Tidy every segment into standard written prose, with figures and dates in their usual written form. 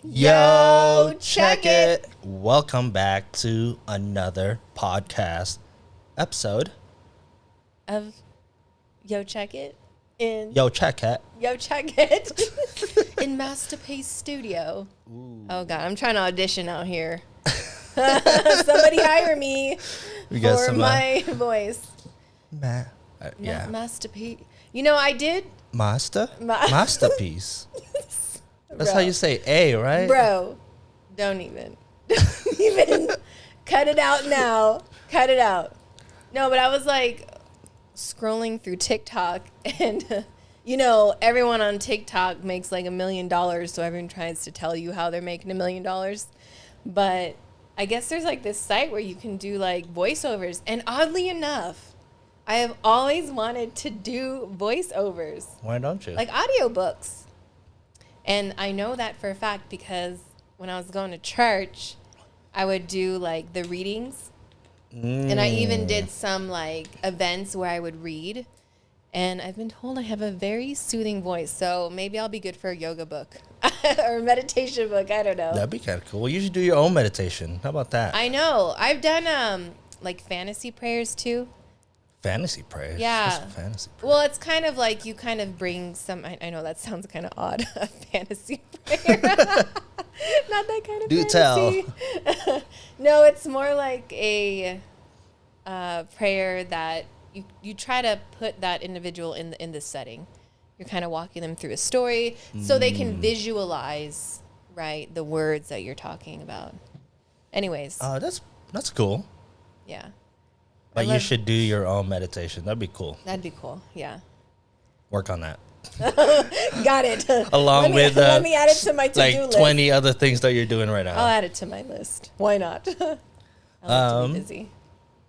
Yo, check it. Welcome back to another podcast episode of Yo Check It in Yo, check it. Yo Check It in Masterpiece Studio. Ooh. Oh God, I'm trying to audition out here. Somebody hire me for my voice. Yeah. Masterpiece. You know, I did. Masterpiece. That's Bro. how you say A, right? Bro, don't even. Don't even. Cut it out now. Cut it out. No, but I was like scrolling through TikTok and, you know, everyone on TikTok makes like $1 million. So everyone tries to tell you how they're making $1 million. But I guess there's like this site where you can do like voiceovers. And oddly enough, I have always wanted to do voiceovers. Why don't you? Like audiobooks. And I know that for a fact because when I was going to church, I would do like the readings. And I even did some like events where I would read. And I've been told I have a very soothing voice. So maybe I'll be good for a yoga book or a meditation book. I don't know. That'd be kind of cool. Well, you should do your own meditation. How about that? I know. I've done like fantasy prayers too. Fantasy prayers? Yeah. What's a fantasy prayer? Well, it's kind of like you kind of bring some, I know that sounds kind of odd, a fantasy prayer. Not that kind of Do fantasy. tell. No, it's more like a prayer that you try to put that individual in the setting. You're kind of walking them through a story so they can visualize, right, the words that you're talking about. Anyways. That's cool. Yeah. But you should do your own meditation. That'd be cool. That'd be cool. Yeah. Work on that. Got it. Along with let me add it to my to-do like list. 20 other things that you're doing right now. I'll add it to my list. Why not? I like to be busy.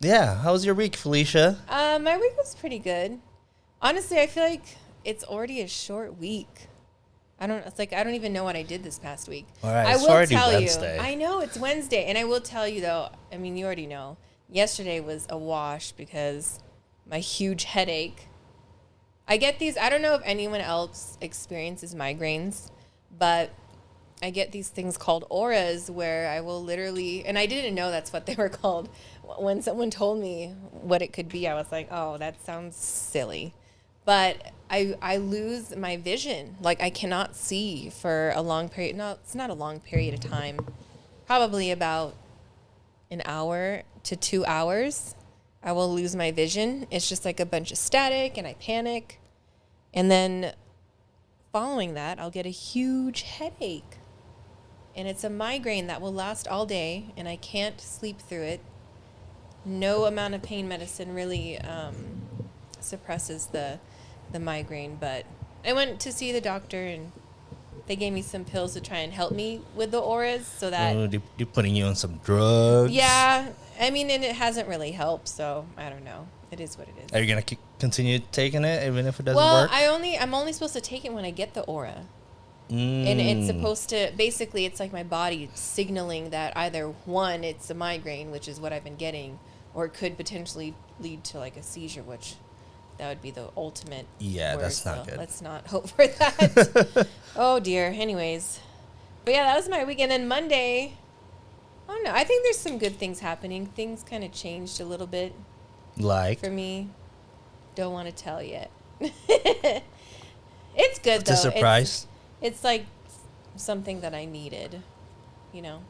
Yeah. How was your week, Felicia? My week was pretty good. Honestly, I feel like it's already a short week. I don't even know what I did this past week. All right, I it's will already tell Wednesday. you. I know it's Wednesday, and I will tell you though. I mean, you already know. Yesterday was a wash because my huge headache. I get these. I don't know if anyone else experiences migraines, but I get these things called auras where I will literally, and I didn't know that's what they were called. When someone told me what it could be, I was like, oh, that sounds silly. But I lose my vision. Like I cannot see for a long period. No, it's not a long period of time. Probably about an hour to 2 hours. I will lose my vision. It's just like a bunch of static and I panic. And then following that, I'll get a huge headache. And it's a migraine that will last all day and I can't sleep through it. No amount of pain medicine really suppresses the migraine, but I went to see the doctor and they gave me some pills to try and help me with the auras so that... They're putting you on some drugs? Yeah. I mean, and it hasn't really helped, so I don't know. It is what it is. Are you going to continue taking it even if it doesn't well, work? I'm only supposed to take it when I get the aura. And it's supposed to... Basically, it's like my body signaling that either, one, it's a migraine, which is what I've been getting, or it could potentially lead to like a seizure, which... That would be the ultimate. Yeah, worst, that's not so good. Let's not hope for that. Oh, dear. Anyways. But, yeah, that was my weekend. And Monday, I don't know. I think there's some good things happening. Things kind of changed a little bit. Like? For me. Don't want to tell yet. It's good, though. It's a surprise? It's like something that I needed, you know.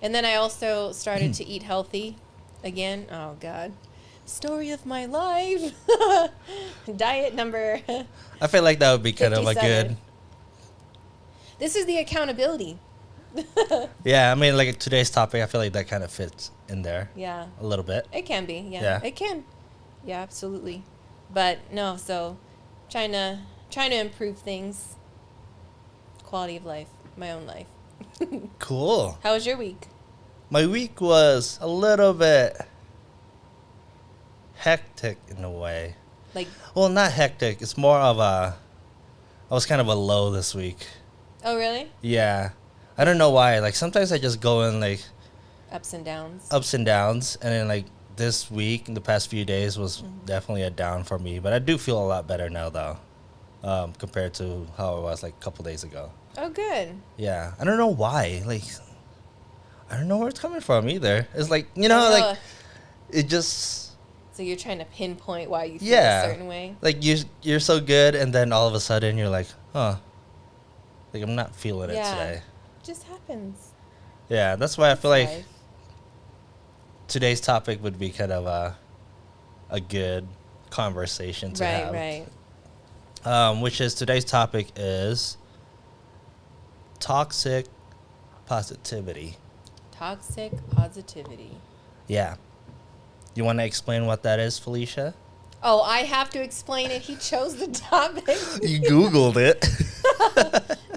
And then I also started to eat healthy again. Oh, God. Story of my life. Diet number I feel like that would be kind of a 57. good... This is the accountability. Yeah, I mean, like today's topic, I feel like that kind of fits in there. Yeah. A little bit. It can be. Yeah. Yeah. It can. Yeah, absolutely. But no, so trying to improve things. Quality of life. My own life. Cool. How was your week? My week was a little bit hectic in a way. Like, Well, not hectic. It's more of a... I was kind of a low this week. oh, really? Yeah. I don't know why. Like, sometimes I just go in, like, Ups and downs. ups and downs. And then, like, this week, in the past few days, was definitely a down for me. But I do feel a lot better now, though, compared to how it was, like, a couple days ago. Oh, good. Yeah, I don't know why. Like, I don't know where it's coming from either. It's like, I like know. it just, So you're trying to pinpoint why you feel a yeah, certain way. like you're so good, and then all of a sudden you're like, huh, like I'm not feeling it Yeah. today. Just happens. Yeah, that's why I feel It's like life. today's topic would be kind of a good conversation to Right, have. right. Which is today's topic is toxic positivity. Toxic positivity. Yeah. You want to explain what that is, Felicia? Oh, I have to explain it. He chose the topic. You Googled it.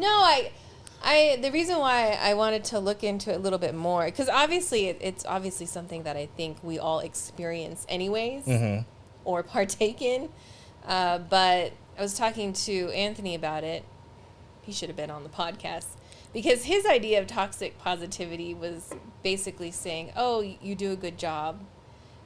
No, the reason why I wanted to look into it a little bit more, because obviously it's obviously something that I think we all experience anyways, or partake in. But I was talking to Anthony about it. He should have been on the podcast because his idea of toxic positivity was basically saying, "Oh, you do a good job."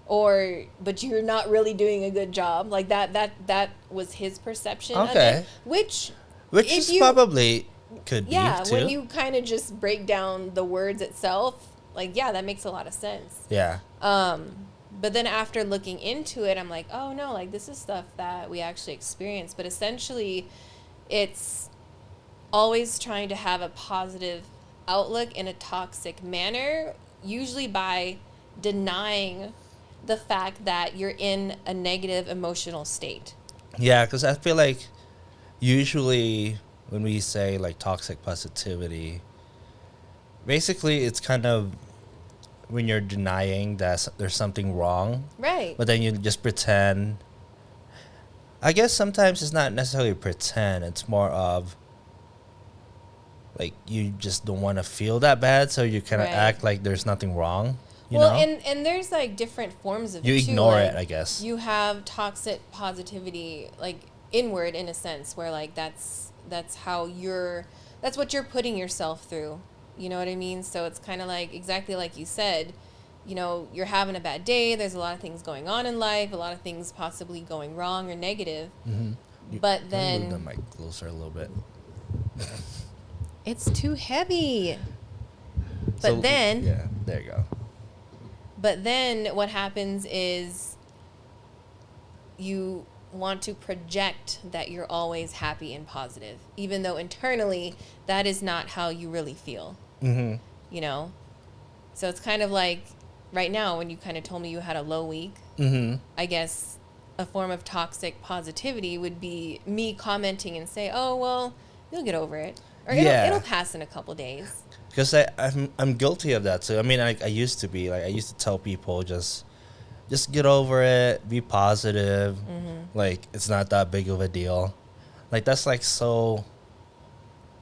But you're not really doing a good job. Like that was his perception of Okay. it, which Which if is you probably could yeah, be too. when you kind of just break down the words itself, like, yeah, that makes a lot of sense. Yeah. But then after looking into it, I'm like, oh no, like this is stuff that we actually experience. But essentially, it's always trying to have a positive outlook in a toxic manner, usually by denying the fact that you're in a negative emotional state. Yeah, because I feel like usually when we say like toxic positivity, basically it's kind of when you're denying that there's something wrong, Right. but then you just pretend. I guess sometimes it's not necessarily pretend, it's more of like you just don't want to feel that bad, so you kind of Right. act like there's nothing wrong. You Well, know? and there's like different forms of You it too. ignore Like, it, I guess. you have toxic positivity, like inward in a sense, where like that's how that's what you're putting yourself through. You know what I mean? So it's kind of like exactly like you said. You know, you're having a bad day. There's a lot of things going on in life. A lot of things possibly going wrong or negative. But Can you move the then mic closer a little bit. it's too heavy. But So, then yeah, there you go. But then what happens is you want to project that you're always happy and positive, even though internally that is not how you really feel. Mm-hmm. You know? So it's kind of like right now when you kind of told me you had a low week, I guess a form of toxic positivity would be me commenting and say, oh, well, you'll get over it. Or it'll pass in a couple days. Because I'm guilty of that too. I mean, I used to be like I used to tell people just get over it, be positive, like it's not that big of a deal. Like that's like so.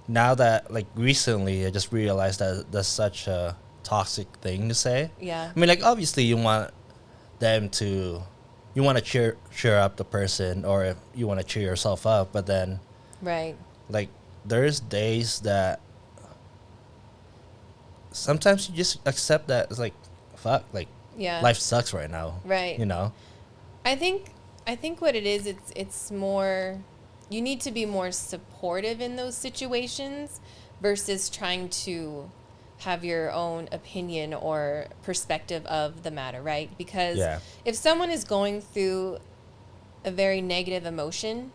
Now that like recently, I just realized that that's such a toxic thing to say. Yeah. I mean, like obviously you want them to, you want to cheer up the person, or if you want to cheer yourself up, but then Right. like there's days that sometimes you just accept that it's like fuck, like Yeah. life sucks right now. Right. You know? I think what it is, it's more, you need to be more supportive in those situations versus trying to have your own opinion or perspective of the matter, right? Because Yeah. if someone is going through a very negative emotion,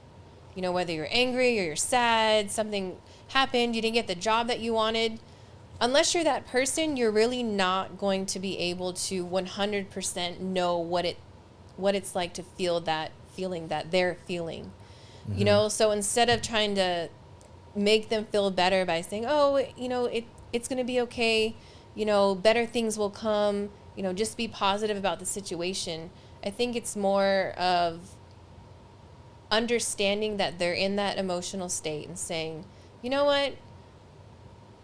you know, whether you're angry or you're sad, something happened, you didn't get the job that you wanted, unless you're that person, you're really not going to be able to 100% know what it's like to feel that feeling that they're feeling. You know, so instead of trying to make them feel better by saying, oh, you know, it's going to be okay, you know, better things will come, you know, just be positive about the situation. I think it's more of understanding that they're in that emotional state and saying, you know what,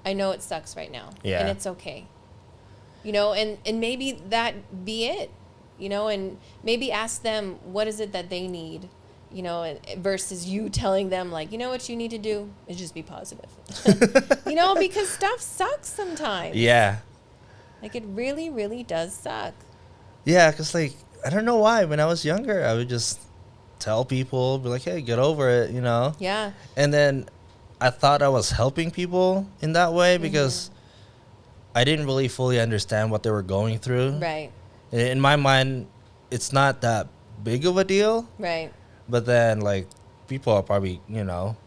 I know it sucks right now, Yeah. and it's okay, you know, and maybe that be it, you know, and maybe ask them what is it that they need, you know, versus you telling them like, you know what you need to do is just be positive, you know, because stuff sucks sometimes. Yeah. Like it really, really does suck. Yeah, because like I don't know why when I was younger I would just tell people, be like, hey, get over it, you know. Yeah. And then I thought I was helping people in that way because I didn't really fully understand what they were going through. Right. In my mind, it's not that big of a deal. Right. But then, like, people are probably,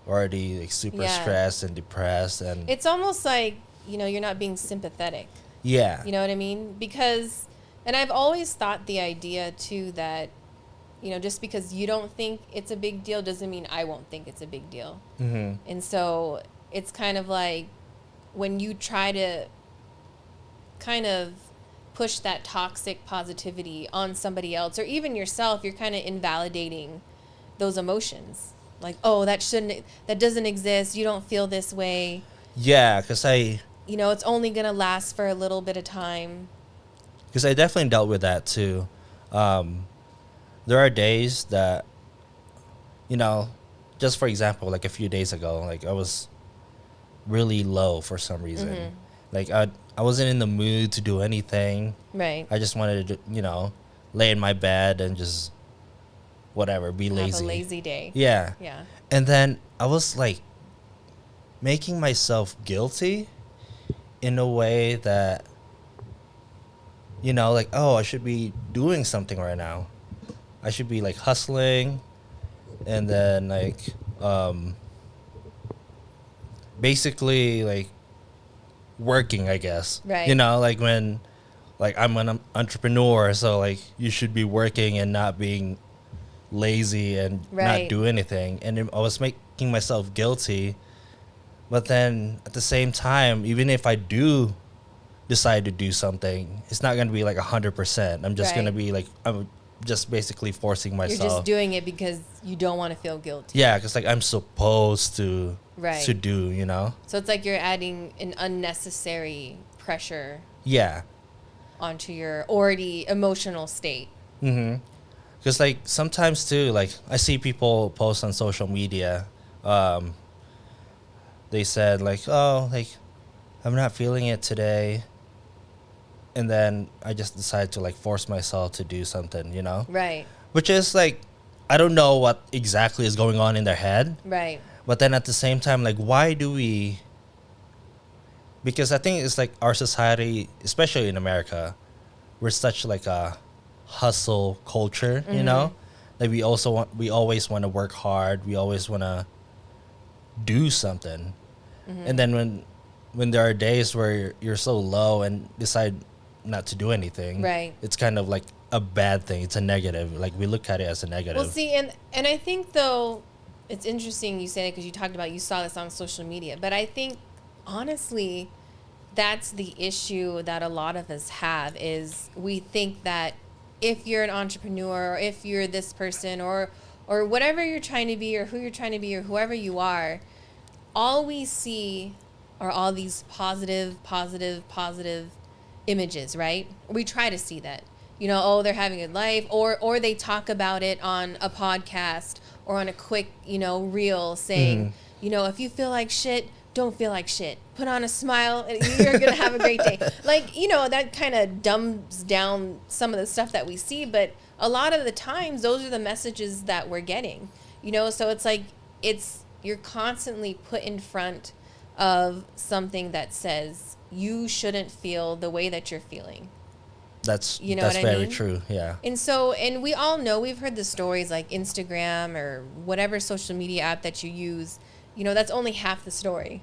already like super Yeah. stressed and depressed, and It's almost like, you're not being sympathetic. yeah, You know what I mean? Because, and I've always thought the idea too that, just because you don't think it's a big deal doesn't mean I won't think it's a big deal. mm-hmm. And so it's kind of like when you try to kind of push that toxic positivity on somebody else or even yourself, you're kind of invalidating those emotions. Like, oh, that doesn't exist. You don't feel this way. Yeah, because It's only going to last for a little bit of time. I definitely dealt with that too. There are days that, just for example, like a few days ago, like I was really low for some reason. Mm-hmm. Like I wasn't in the mood to do anything. Right. I just wanted to, lay in my bed and just whatever, be Have lazy. a lazy day. Yeah. Yeah. And then I was like making myself guilty in a way that, like, oh, I should be doing something right now. I should be like hustling and then like basically like working, I guess. Right. Like when like I'm an entrepreneur, so like you should be working and not being lazy and Right. not do anything. And I was making myself guilty. But then at the same time, even if I do decide to do something, it's not going to be like 100%. I'm just Right. going to be like, I'm just basically forcing myself. You're just doing it because you don't want to feel guilty. Yeah, because like I'm supposed to Right. to do, So it's like you're adding an unnecessary pressure Yeah. onto your already emotional state. Mm-hmm. Because like sometimes too, like I see people post on social media. They said like, oh, like I'm not feeling it today, and then I just decide to like force myself to do something, Right. which is like I don't know what exactly is going on in their head, Right. but then at the same time, like why do we? Because I think it's like our society, especially in America, we're such like a hustle culture, like we always want to work hard, we always want to do something. And then when there are days where you're so low and decide not to do anything, Right. it's kind of like a bad thing. It's a negative. Like we look at it as a negative. Well, see, and I think though it's interesting you say that because you talked about you saw this on social media, but I think honestly that's the issue that a lot of us have is we think that if you're an entrepreneur or if you're this person or whatever you're trying to be or who you're trying to be or whoever you are, all we see are all these positive images, right? We try to see that. Oh, they're having a good life or they talk about it on a podcast or on a quick, reel saying, if you feel like shit, don't feel like shit. Put on a smile and you're going to have a great day. Like, that kind of dumbs down some of the stuff that we see, but a lot of the times those are the messages that we're getting. So it's like you're constantly put in front of something that says you shouldn't feel the way that you're feeling. That's what that's I very mean? true. Yeah. And we all know, we've heard the stories like Instagram or whatever social media app that you use, that's only half the story.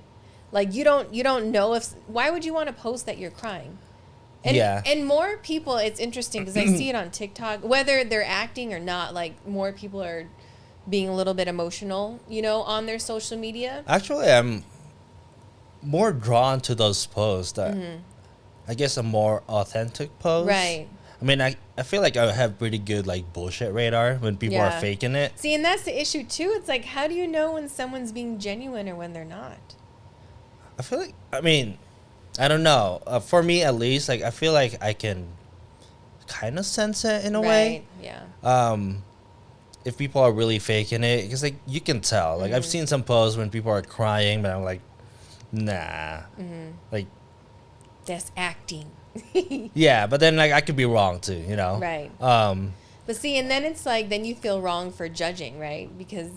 Like you don't know why would you want to post that you're crying? And, Yeah. And more people, it's interesting because I see it on TikTok, whether they're acting or not, like more people are being a little bit emotional, on their social media. Actually, I'm more drawn to those posts that I guess a more authentic post. Right. I mean, I feel like I have pretty good like bullshit radar when people are Yeah. faking it. See, and that's the issue too. It's like, how do you know when someone's being genuine or when they're not? I feel like, I mean, I don't know. For me, at least, like I feel like I can kind of sense it in a way. Yeah. If people are really faking it, because like you can tell. Like I've seen some posts when people are crying, but I'm like, nah. Like, That's acting. yeah, but then like I could be wrong too, Right. But see, and then it's like, then you feel wrong for judging, right? Because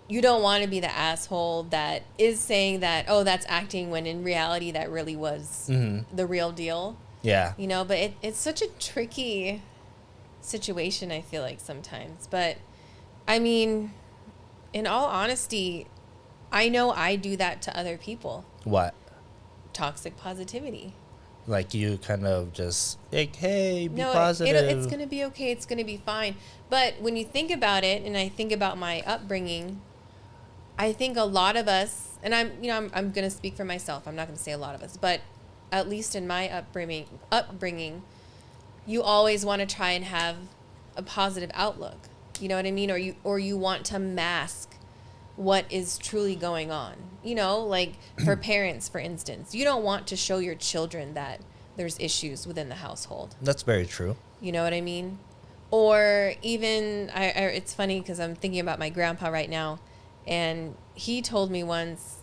you don't want to be the asshole that is saying that, oh, that's acting, when in reality that really was the real deal. Yeah. You know, but it's such a tricky situation, I feel like, sometimes. But I mean, in all honesty, I know I do that to other people. What? Toxic positivity. Like, you kind of just like, hey, be No, positive. it's going to be okay. It's going to be fine. But when you think about it, and I think about my upbringing, I think a lot of us, and I'm going to speak for myself. I'm not going to say a lot of us, but at least in my upbringing, you always want to try and have a positive outlook. You know what I mean? Or you want to mask what is truly going on. You know, like for parents, for instance, you don't want to show your children that there's issues within the household. That's very true. You know what I mean? Or even, it's funny because I'm thinking about my grandpa right now, and he told me once,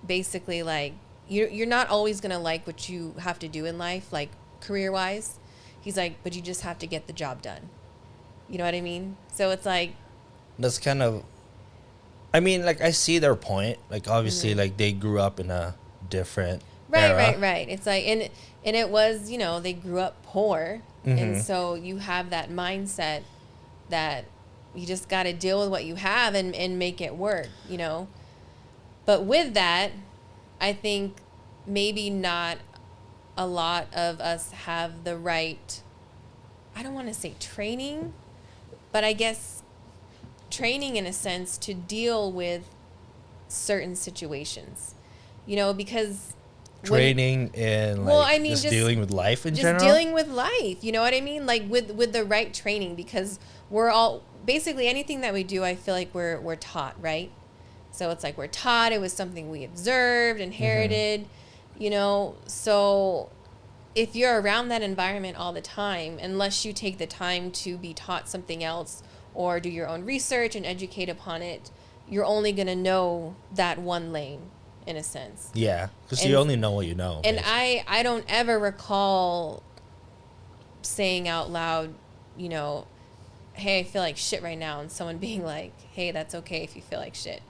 basically, like, you're not always going to like what you have to do in life, like career-wise. He's like, but you just have to get the job done. You know what I mean? So it's like... That's kind of... I mean, like, I see their point. Like, obviously, like, they grew up in a different era. Right. It's like... And it was, you know, they grew up poor. And so you have that mindset that you just got to deal with what you have and make it work, you know? But with that, I think maybe not a lot of us have the right... I don't want to say training, but I guess training in a sense to deal with certain situations, you know, because training in like just dealing with life in general. Just dealing with life, you know what I mean? Like with the right training, because we're all basically anything that we do, I feel like we're taught, right? So it's like we're taught, it was something we observed, inherited, you know, so if you're around that environment all the time, unless you take the time to be taught something else or do your own research and educate upon it, you're only going to know that one lane, in a sense. Yeah, because you only know what you know. And I don't ever recall saying out loud, you know, hey, I feel like shit right now, and someone being like, hey, that's okay if you feel like shit.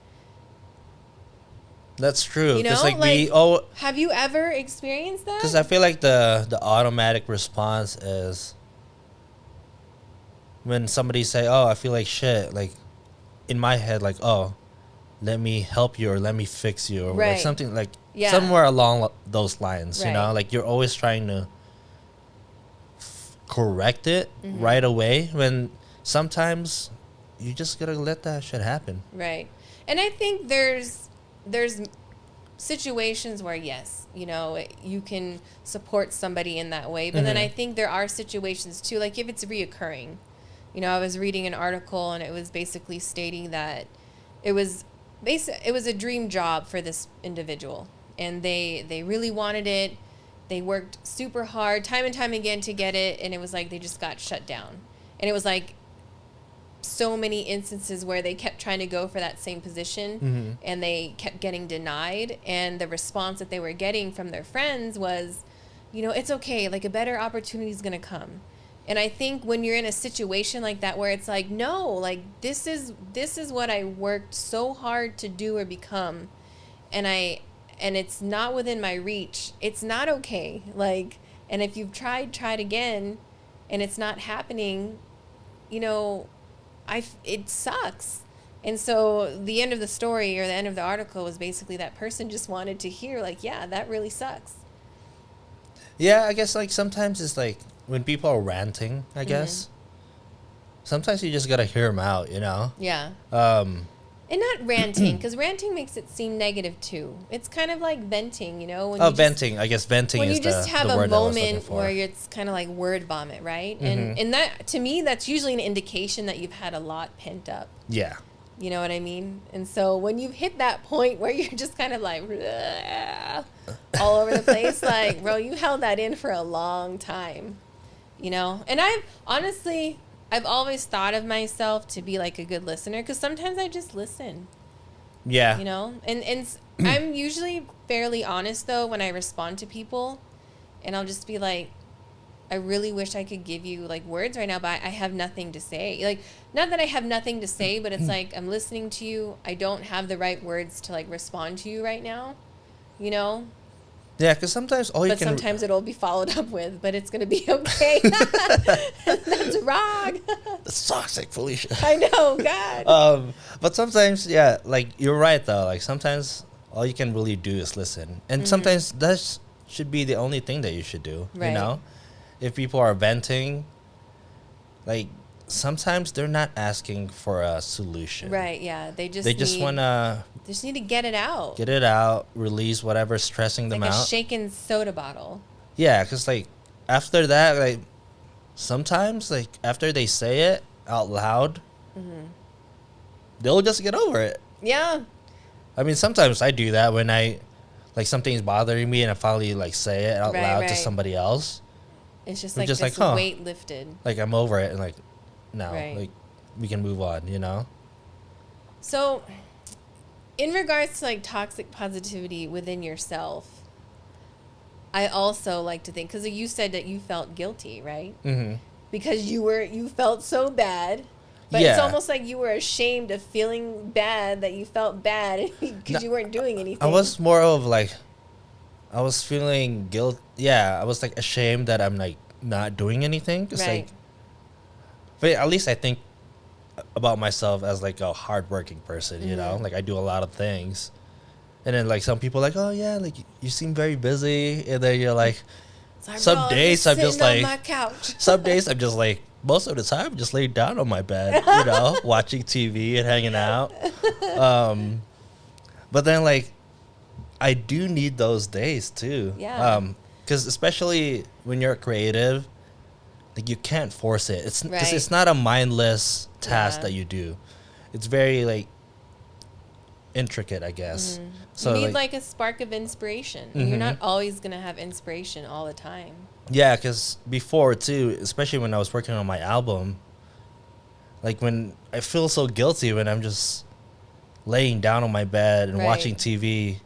That's true. You know, like have you ever experienced that? Because I feel like the automatic response is when somebody say, "Oh, I feel like shit." Like in my head, like, "Oh, let me help you or let me fix you," or like something like somewhere along those lines. You know, like you're always trying to correct it right away. When sometimes you just gotta let that shit happen. Right, and I think there's situations where, yes, you know, you can support somebody in that way. But then I think there are situations too, like if it's reoccurring. You know, I was reading an article and it was basically stating that it was a dream job for this individual. And they really wanted it. They worked super hard, time and time again to get it. And it was like they just got shut down. And it was like so many instances where they kept trying to go for that same position and they kept getting denied, and the response that they were getting from their friends was, you know, it's okay, like a better opportunity is going to come. And I think when you're in a situation like that where it's like, no, like this is what I worked so hard to do or become, and it's not within my reach, it's not okay. Like, and if you've tried again and it's not happening, you know, it sucks. And so the end of the story or the end of the article was basically that person just wanted to hear, like, yeah, that really sucks. Yeah, I guess like sometimes it's like when people are ranting, I guess, sometimes you just gotta hear them out, you know? Yeah. And not ranting, because ranting makes it seem negative too. It's kind of like venting, you know? When venting. I guess venting is the word I was looking for. When you just have a moment where it's kind of like word vomit, right? And that, to me, that's usually an indication that you've had a lot pent up. Yeah. You know what I mean? And so when you've hit that point where you're just kind of like all over the place, like, bro, you held that in for a long time, you know? And I've always thought of myself to be like a good listener, because sometimes I just listen. Yeah. You know? And I'm usually fairly honest, though, when I respond to people. And I'll just be like, I really wish I could give you like words right now, but I have nothing to say. Like, not that I have nothing to say, but it's like I'm listening to you. I don't have the right words to like respond to you right now, you know? Yeah, because sometimes all you But can. sometimes it'll be followed up with, but it's going to be okay. That's wrong. It's toxic, Felicia. I know, God. But sometimes, yeah, like you're right though. Like sometimes all you can really do is listen, and sometimes that should be the only thing that you should do. Right. You know, if people are venting, like sometimes they're not asking for a solution. Right, yeah. They just wanna they just need to get it out. get it out, release whatever's stressing them Like a out. shaken soda bottle. Yeah, because like after that, like sometimes like after they say it out loud, they'll just get over it. Yeah. I mean, sometimes I do that when I like something's bothering me and I finally like say it out loud to right. somebody else. It's just We're like just this like, huh. weight lifted. Like I'm over it and like now Right. like we can move on, you know? So, in regards to like toxic positivity within yourself, I also like to think, because you said that you felt guilty, right? Mm-hmm. Because you felt so bad, but it's Yeah. almost like you were ashamed of feeling bad, that you felt bad because you weren't doing anything. I was more of like, I was feeling guilt. Yeah, I was like ashamed that I'm like not doing anything. Cause Right. like, but at least I think about myself as like a hardworking person, you know? Like I do a lot of things. And then like some people are like, oh yeah, like you seem very busy. And then you're like, Sorry, some bro, I'm days I'm just sitting on like, my couch. some days I'm just like, most of the time I'm just laying down on my bed, you know, watching TV and hanging out. But then like, I do need those days too. Yeah. Because especially when you're creative, like you can't force it. It's 'cause Right. it's not a mindless task Yeah. that you do. It's very like intricate, I guess. So You need like a spark of inspiration. You're not always going to have inspiration all the time. yeah, because before too, especially when I was working on my album, like when I feel so guilty when I'm just laying down on my bed and Right. watching TV,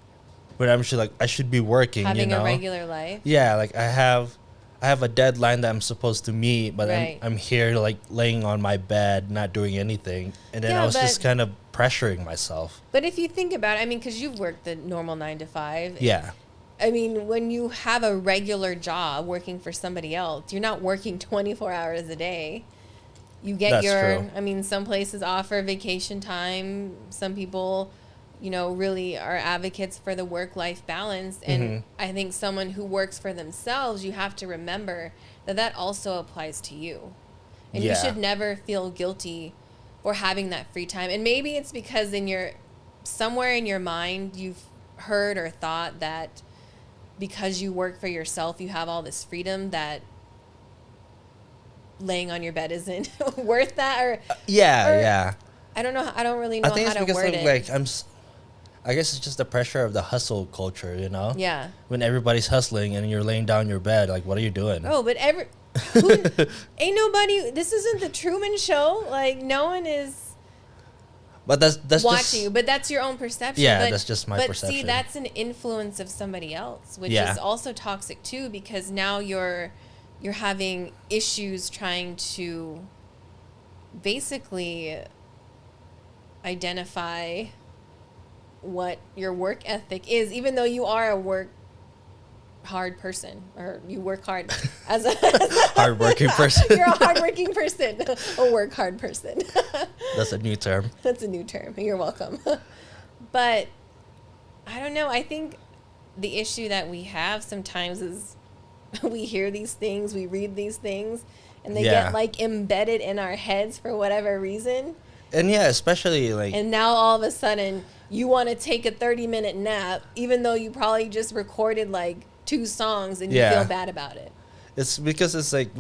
when I'm just like I should be working, Having you know? a regular life. Yeah, like I have a deadline that I'm supposed to meet, but Right. I'm here like laying on my bed, not doing anything, and then Yeah, I was just but- kind of pressuring myself. But if you think about it, I mean, because you've worked the normal 9 to 5. Yeah, I mean, when you have a regular job working for somebody else, you're not working 24 hours a day. You get That's your, true. I mean, some places offer vacation time. Some people, really are advocates for the work-life balance. And I think someone who works for themselves, you have to remember that also applies to you. And you Yeah. should never feel guilty for having that free time. And maybe it's because somewhere in your mind, you've heard or thought that because you work for yourself, you have all this freedom, that laying on your bed isn't worth that. Or yeah. I don't know. I don't really know I think how it's to because word of it. like I guess it's just the pressure of the hustle culture, you know? Yeah. When everybody's hustling and you're laying down your bed, like what are you doing? Oh, but ain't nobody. This isn't the Truman Show. Like no one is But that's watching just, you. But that's your own perception. Yeah, but, that's just my But see, perception. that's an influence of somebody else, which Yeah. is also toxic too, because now you're having issues trying to basically identify what your work ethic is, even though you are a hard person, or you work hard as a hardworking person. You're a hardworking person, a work hard person. That's a new term. That's a new term. You're welcome. But I don't know. I think the issue that we have sometimes is we hear these things, we read these things, and they Yeah. get like embedded in our heads for whatever reason. And yeah, especially like And now all of a sudden you want to take a 30-minute nap, even though you probably just recorded like 2 songs and you Yeah. feel bad about it. it's because it's like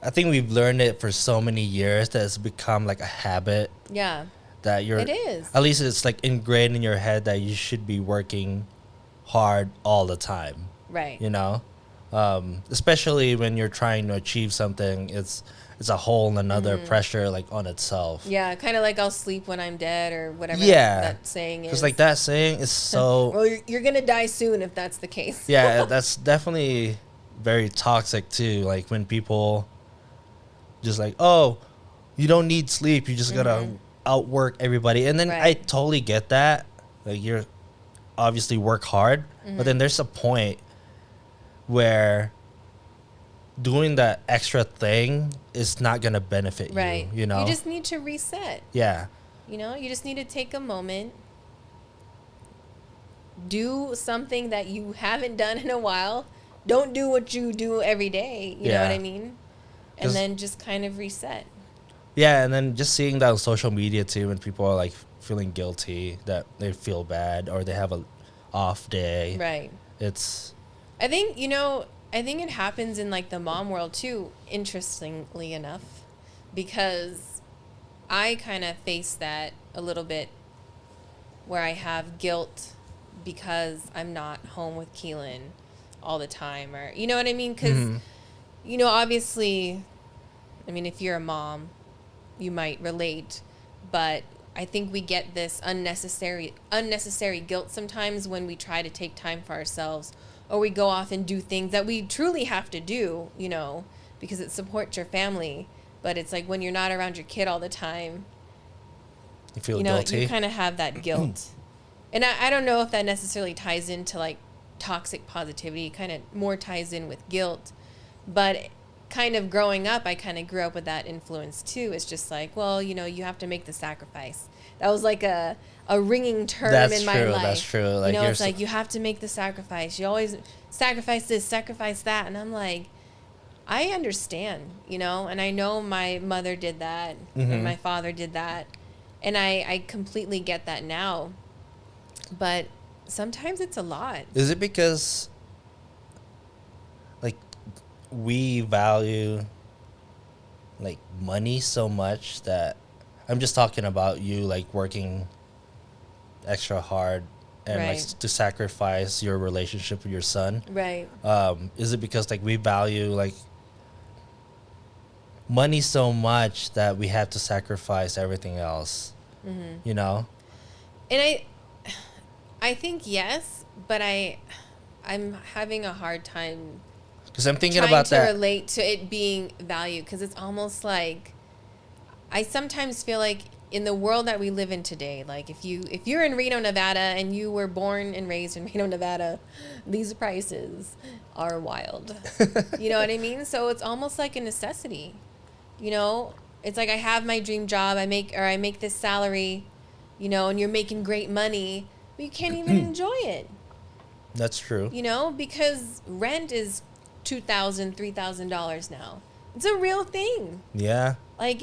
I think we've learned it for so many years that it's become like a habit Yeah. that It is. at least it's like ingrained in your head that you should be working hard all the time, Right. you know? Especially when you're trying to achieve something, it's a whole another pressure like on itself. Yeah, kind of like I'll sleep when I'm dead, or whatever Yeah. that saying is. Because like that saying is so Well, you're going to die soon if that's the case. yeah, that's definitely very toxic too. Like when people just like, oh, you don't need sleep, you just gotta outwork everybody. And then I Right. totally get that. Like you're obviously work hard, but then there's a point where doing that extra thing is not gonna benefit Right. you. You know. You just need to reset. Yeah. You know, you just need to take a moment, do something that you haven't done in a while. Don't do what you do every day. You know what Yeah. I mean? 'Cause- And then just kind of reset. Yeah, and then just seeing that on social media too, when people are like feeling guilty that they feel bad or they have a off day. Right. It's I think, I think it happens in like the mom world too, interestingly enough, because I kind of face that a little bit where I have guilt because I'm not home with Keelan all the time, or, you know what I mean? Because, obviously, I mean, if you're a mom, you might relate, but I think we get this unnecessary guilt sometimes when we try to take time for ourselves, or we go off and do things that we truly have to do, because it supports your family. But it's like when you're not around your kid all the time, you feel guilty. you kind of have that guilt. And I don't know if that necessarily ties into like toxic positivity. It kind of more ties in with guilt. But kind of growing up, I kind of grew up with that influence too. It's just like, well, you have to make the sacrifice. That was like a ringing term in my life. That's true. Like It's like you have to make the sacrifice. You always sacrifice this, sacrifice that. And I'm like, I understand, and I know my mother did that and my father did that. And I completely get that now. But sometimes it's a lot. Is it because like we value like money so much that I'm just talking about you like working extra hard and Right. like to sacrifice your relationship with your son? Right. Is it because like we value like money so much that we have to sacrifice everything else? You know? And I think yes, but I'm having a hard time Because I'm thinking trying about to that. relate to it being valued, because it's almost like I sometimes feel like in the world that we live in today, like if you're in Reno, Nevada, and you were born and raised in Reno, Nevada, these prices are wild. You know what I mean? So it's almost like a necessity. It's like I have my dream job, I make this salary, and you're making great money, but you can't even enjoy it. That's true. Because rent is $2,000, $3,000 now. It's a real thing. Yeah. Like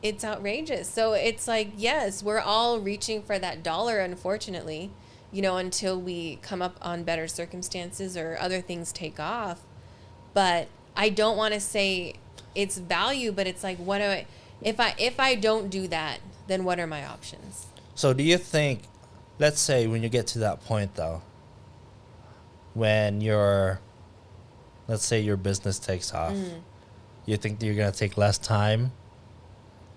it's outrageous. So it's like, yes, we're all reaching for that dollar, unfortunately, until we come up on better circumstances or other things take off. But I don't want to say it's value, but it's like, if I don't do that, then what are my options? So do you think, let's say when you get to that point though, when let's say your business takes off, you think that you're going to take less time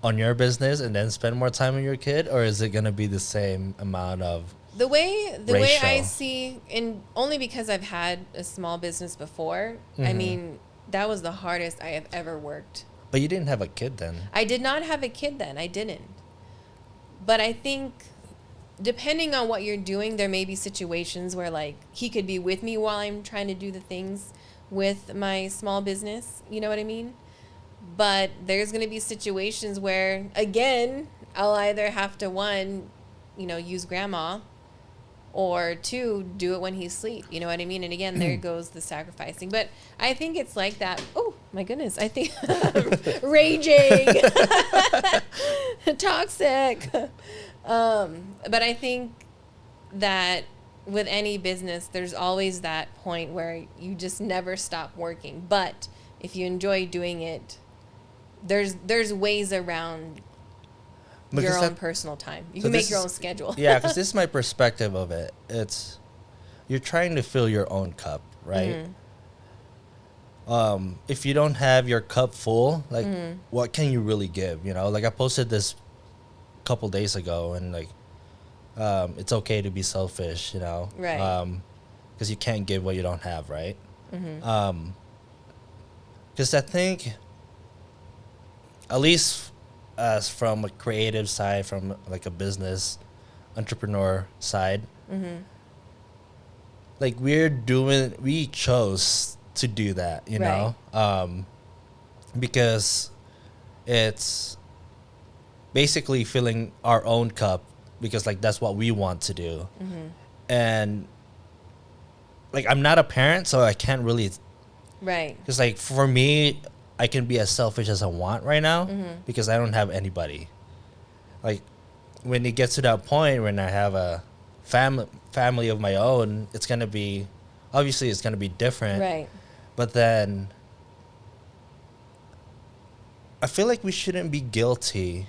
on your business and then spend more time on your kid? Or is it going to be the same amount of The way I ratio? see, and only because I've had a small business before, I mean, that was the hardest I have ever worked. But you didn't have a kid then. I did not have a kid then. I didn't. But I think depending on what you're doing, there may be situations where like he could be with me while I'm trying to do the things with my small business. You know what I mean? But there's going to be situations where, again, I'll either have to, one, use grandma, or two, do it when he's asleep. You know what I mean? And again, there goes the sacrificing. But I think it's like that. Oh, my goodness. I think raging. Toxic. But I think that with any business, there's always that point where you just never stop working. But if you enjoy doing it, there's ways around your own personal time. You can make your own schedule. Yeah, because this is my perspective of it. It's you're trying to fill your own cup, right? If you don't have your cup full, like what can you really give? Like I posted this a couple days ago, and like it's okay to be selfish, Right. because you can't give what you don't have, right? Because I think, at least as from a creative side, from like a business entrepreneur side, like we chose to do that, you Right. know, because it's basically filling our own cup, because like that's what we want to do. And like I'm not a parent, so I can't really, Right. because like for me, I can be as selfish as I want right now because I don't have anybody. Like when it gets to that point when I have a family of my own, it's gonna be, obviously it's gonna be different. Right. But then I feel like we shouldn't be guilty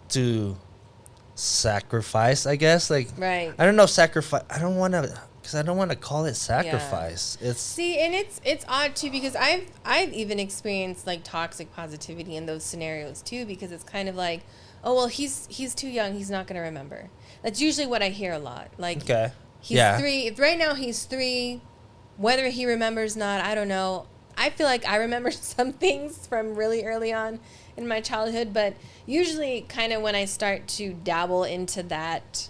to sacrifice, I guess. Like, Right. I don't know, sacrifice. I don't want to, because I don't want to call it sacrifice. It's See, and it's odd too, because I've even experienced like toxic positivity in those scenarios too, because it's kind of like, oh well, he's too young, he's not gonna remember. That's usually what I hear a lot. Like, okay. he's Yeah. 3. If right now he's 3, whether he remembers not, I don't know. I feel like I remember some things from really early on in my childhood, but usually kind of when I start to dabble into that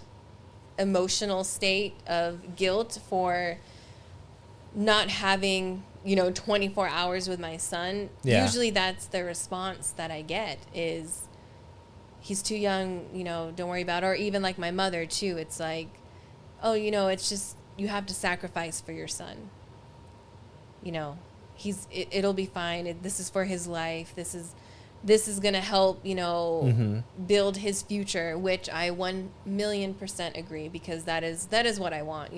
emotional state of guilt for not having, 24 hours with my son, Yeah. usually that's the response that I get is, he's too young, don't worry about it. Or even like my mother too, it's like, oh, it's just, you have to sacrifice for your son. It'll be fine. This is for his life. This is going to help, build his future, which I 1,000,000% agree, because that is what I want.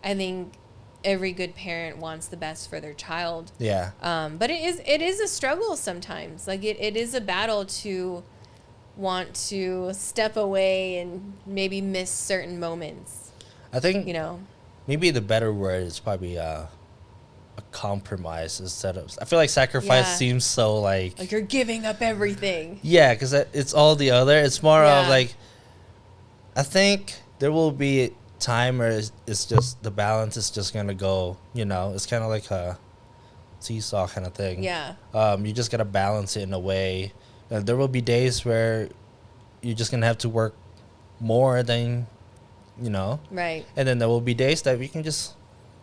I think every good parent wants the best for their child. Yeah. But it is a struggle sometimes. Like it is a battle to want to step away and maybe miss certain moments. I think, You know. maybe the better word is probably a compromise instead of, I feel like sacrifice Yeah. seems so like Like you're giving up everything. yeah, because it's all the other. It's more Yeah. of like, I think there will be a time where it's just the balance is just gonna go. It's kind of like a seesaw kind of thing. Yeah. You just gotta balance it in a way. There will be days where you're just gonna have to work more than, Right. and then there will be days that you can just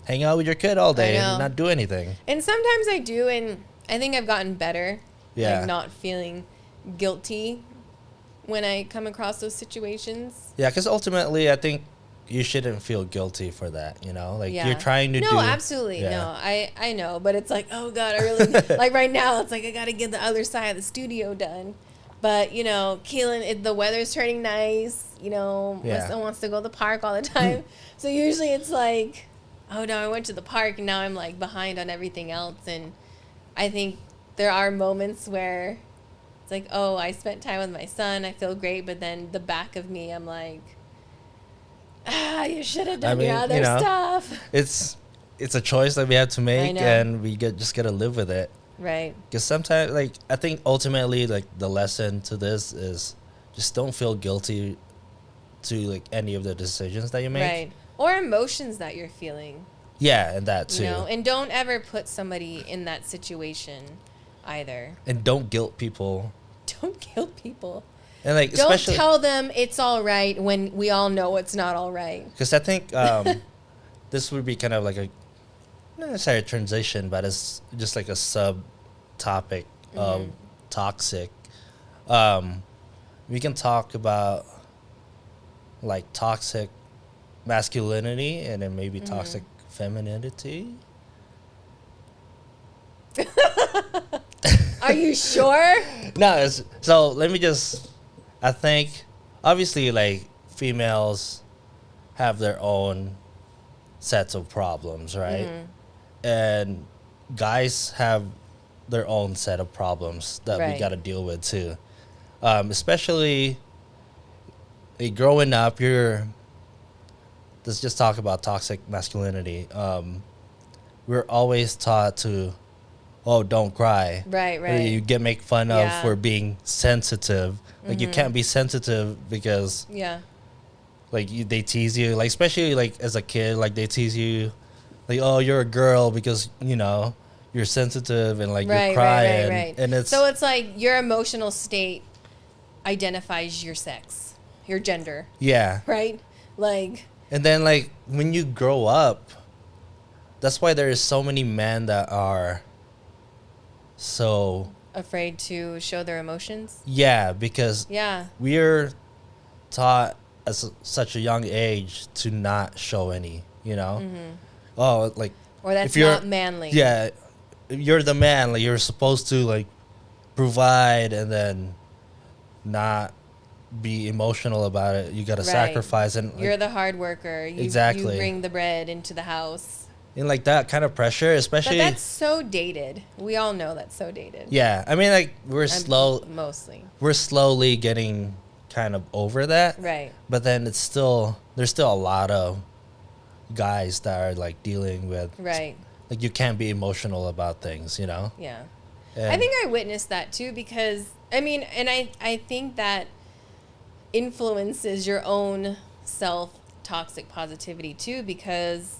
hang out with your kid all day know. and not do anything. And sometimes I do, and I think I've gotten better. Yeah. Like not feeling guilty when I come across those situations. Yeah, because ultimately, I think you shouldn't feel guilty for that. Like Yeah. you're trying to do. No, absolutely. Yeah. No, I know, but it's like, oh God, I really like right now. It's like I got to get the other side of the studio done. But Keelan, the weather's turning nice. My Yeah. son wants to go to the park all the time, so usually it's like, oh no, I went to the park and now I'm like behind on everything else. And I think there are moments where it's like, oh, I spent time with my son, I feel great, but then the back of me, I'm like, you should have done your other stuff. It's a choice that we have to make, know. and we just gotta live with it. Right. Because sometimes, like, I think ultimately, like, the lesson to this is just don't feel guilty to like any of the decisions that you make. Right. Or emotions that you're feeling. Yeah, and that too. And don't ever put somebody in that situation either. And don't guilt people. Don't guilt people. And like, Don't especially tell them it's all right when we all know it's not all right. because I think this would be kind of like not necessarily a transition, but it's just like a sub topic of toxic. We can talk about like toxic masculinity and then maybe toxic femininity. Are you sure? No, so let me just. I think obviously like females have their own sets of problems, right? And guys have their own set of problems that we Right. got to deal with too. Especially growing up, let's just talk about toxic masculinity. We're always taught to, oh, don't cry. Right, right. You get make fun of Yeah. for being sensitive. Like you can't be sensitive because Yeah. like they tease you. Like especially like as a kid, like they tease you like, oh, you're a girl because you're sensitive and like you're Right, crying, right. and it's So it's like your emotional state identifies your sex, your gender, yeah. right? Like, And then like when you grow up, that's why there is so many men that are so afraid to show their emotions. yeah, because Yeah. we're taught such a young age to not show any, oh, like Or that's if you're not manly. yeah, you're the man, like you're supposed to like provide and then not be emotional about it. You got to Right. sacrifice, and You're the hard worker. You Exactly. bring the bread into the house. and like that kind of pressure, But especially that's so dated. We all know that's so dated. yeah. I mean, like Mostly. we're slowly getting kind of over that, Right. but then there's still a lot of guys that are like dealing with Right. like you can't be emotional about things, Yeah. And I think I witnessed that too because, I mean, and I think that influences your own self toxic positivity too because,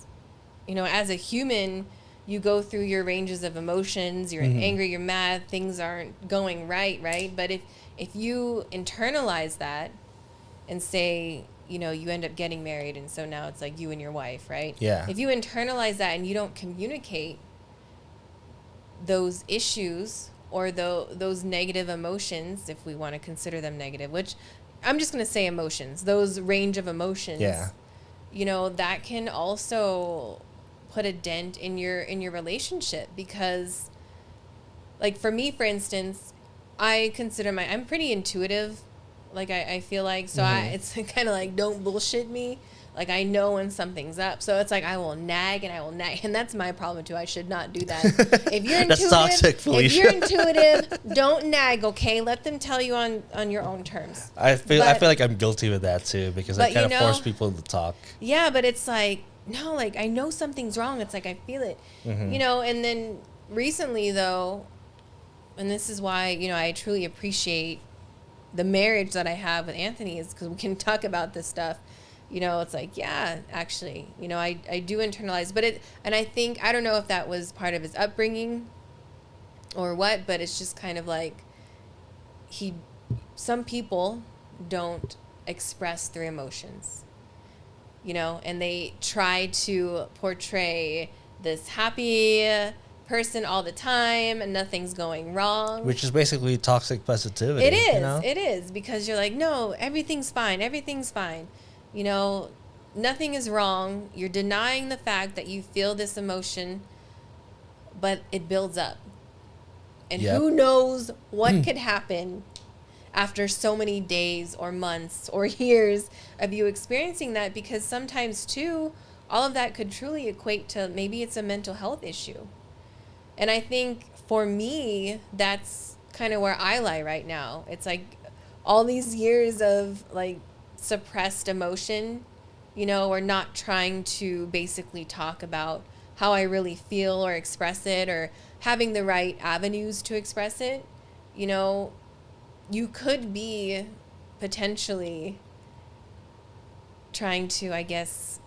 as a human, you go through your ranges of emotions. You're angry, you're mad, things aren't going right? But if you internalize that and say, you end up getting married and so now it's like you and your wife, right? Yeah. If you internalize that and you don't communicate those issues or those negative emotions, if we want to consider them negative, which I'm just going to say emotions, those range of emotions, Yeah. That can also put a dent in your relationship because, like, for me, for instance, I consider I'm pretty intuitive. Like, I feel like, so it's kind of like, don't bullshit me. Like, I know when something's up. So it's like, I will nag. And that's my problem, too. I should not do that. If you're That's intuitive, toxic, Felicia. if you're intuitive, don't nag, okay? Let them tell you on your own terms. I feel like I'm guilty with that too because I But, kind of force people to talk. Yeah, but it's like, no, like, I know something's wrong. It's like, I feel it. And then recently, though, and this is why, I truly appreciate the marriage that I have with Anthony is because we can talk about this stuff. It's like, yeah, actually, I do internalize, and I think, I don't know if that was part of his upbringing or what, but it's just kind of like some people don't express their emotions, and they try to portray this happy person all the time and nothing's going wrong. Which is basically toxic positivity. It is. It is because you're like, no, everything's fine. Everything's fine. Nothing is wrong. You're denying the fact that you feel this emotion, but it builds up. And who knows what could happen after so many days or months or years of you experiencing that, because sometimes too, all of that could truly equate to maybe it's a mental health issue. And I think for me, that's kind of where I lie right now. It's like all these years of like suppressed emotion, or not trying to basically talk about how I really feel or express it or having the right avenues to express it. You could be potentially trying to, I guess,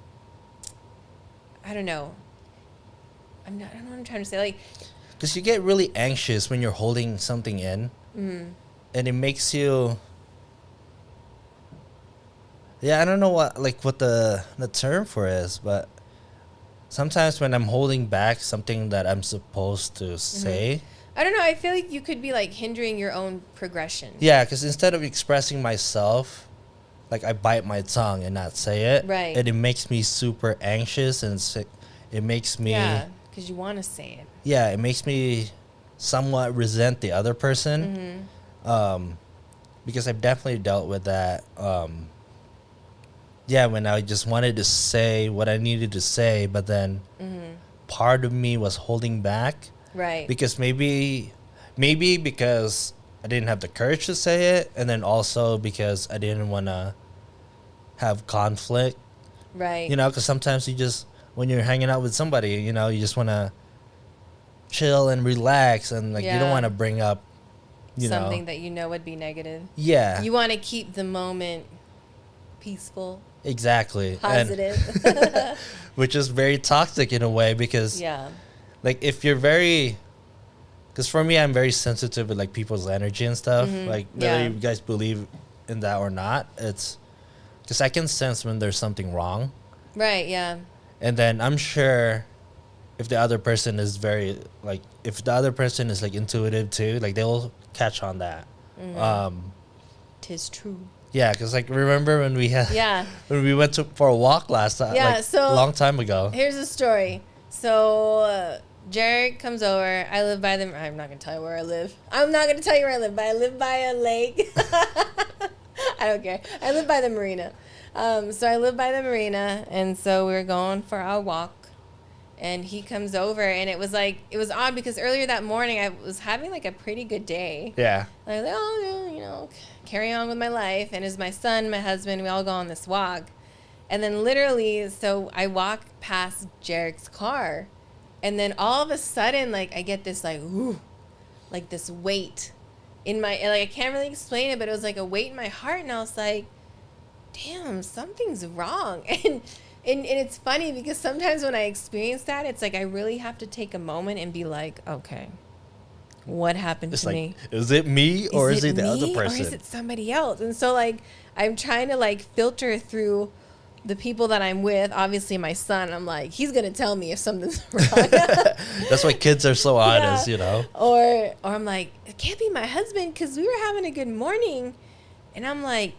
I don't know. I don't know what I'm trying to say. Like, because you get really anxious when you're holding something in, and it makes you. Yeah, I don't know what the term for it is, but sometimes when I'm holding back something that I'm supposed to say. I don't know. I feel like you could be like hindering your own progression. Yeah, because instead of expressing myself, like I bite my tongue and not say it. Right. And it makes me super anxious and it makes me. Yeah, because you want to say it. Yeah, it makes me somewhat resent the other person. Because I've definitely dealt with that. Yeah, when I just wanted to say what I needed to say, but then part of me was holding back. Right. Because maybe because I didn't have the courage to say it, and then also because I didn't want to have conflict. Right. Because sometimes when you're hanging out with somebody, you just want to chill and relax, and you don't want to bring up, something that would be negative. Yeah. You want to keep the moment peaceful, Exactly. positive. And which is very toxic in a way because Yeah. like if you're very, because for me I'm very sensitive with like people's energy and stuff, like whether Yeah. you guys believe in that or not, it's because I can sense when there's something wrong, Right. Yeah. and then I'm sure if the other person is very like, if the other person is like intuitive too, like they'll catch on that. Tis true. Yeah, because like remember when we had Yeah. when we went to for a walk last time, Yeah, like so- a long time ago. Here's the story. So, JERiCK comes over. I live by the. I'm not gonna tell you where I live. I'm not gonna tell you where I live, but I live by a lake. I don't care. I live by the marina. So I live by the marina, and so we were going for our walk, and he comes over, and it was odd because earlier that morning I was having like a pretty good day. Yeah. I was like, oh, you know, carry on with my life. And as my son, my husband, we all go on this walk. And then literally, so I walk past JERiCK's car. And then all of a sudden, like, I get this, like, ooh, like this weight in my, like, I can't really explain it, but it was like a weight in my heart. And I was like, damn, something's wrong. And it's funny because sometimes when I experience that, it's like I really have to take a moment and be like, okay, what happened It's to like, me? is it me or is it the other me person? or is it somebody else? And so like I'm trying to like filter through the people that I'm with. Obviously my son, I'm like, he's gonna tell me if something's wrong. That's why kids are so honest, Yeah. you know? Or I'm like, it can't be my husband because we were having a good morning. And I'm like,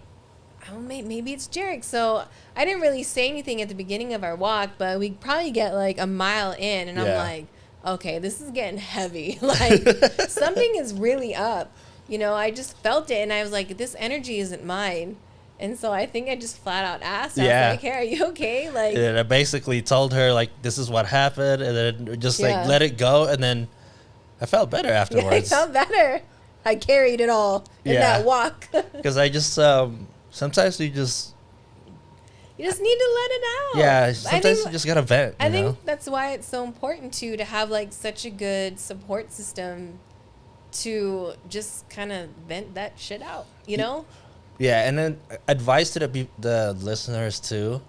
oh, maybe it's JERiCK. So I didn't really say anything at the beginning of our walk, but we probably get like a mile in, and I'm Yeah. like, okay, this is getting heavy. Like something is really up. You know, I just felt it, and I was like, this energy isn't mine. And so I think I just flat out asked. I Yeah. was like, hey, are you okay? Like, And I basically told her, like, this is what happened, and then just, Yeah. like, let it go, and then I felt better yeah, I afterwards. felt better. I carried it all in Yeah. that walk. Because I just, sometimes you just, You just need to let it out. yeah, I sometimes think- you just gotta vent, I you know? think that's why it's so important to have like such a good support system to just kind of vent that shit out, you know? Yeah, and then advice to the listeners too.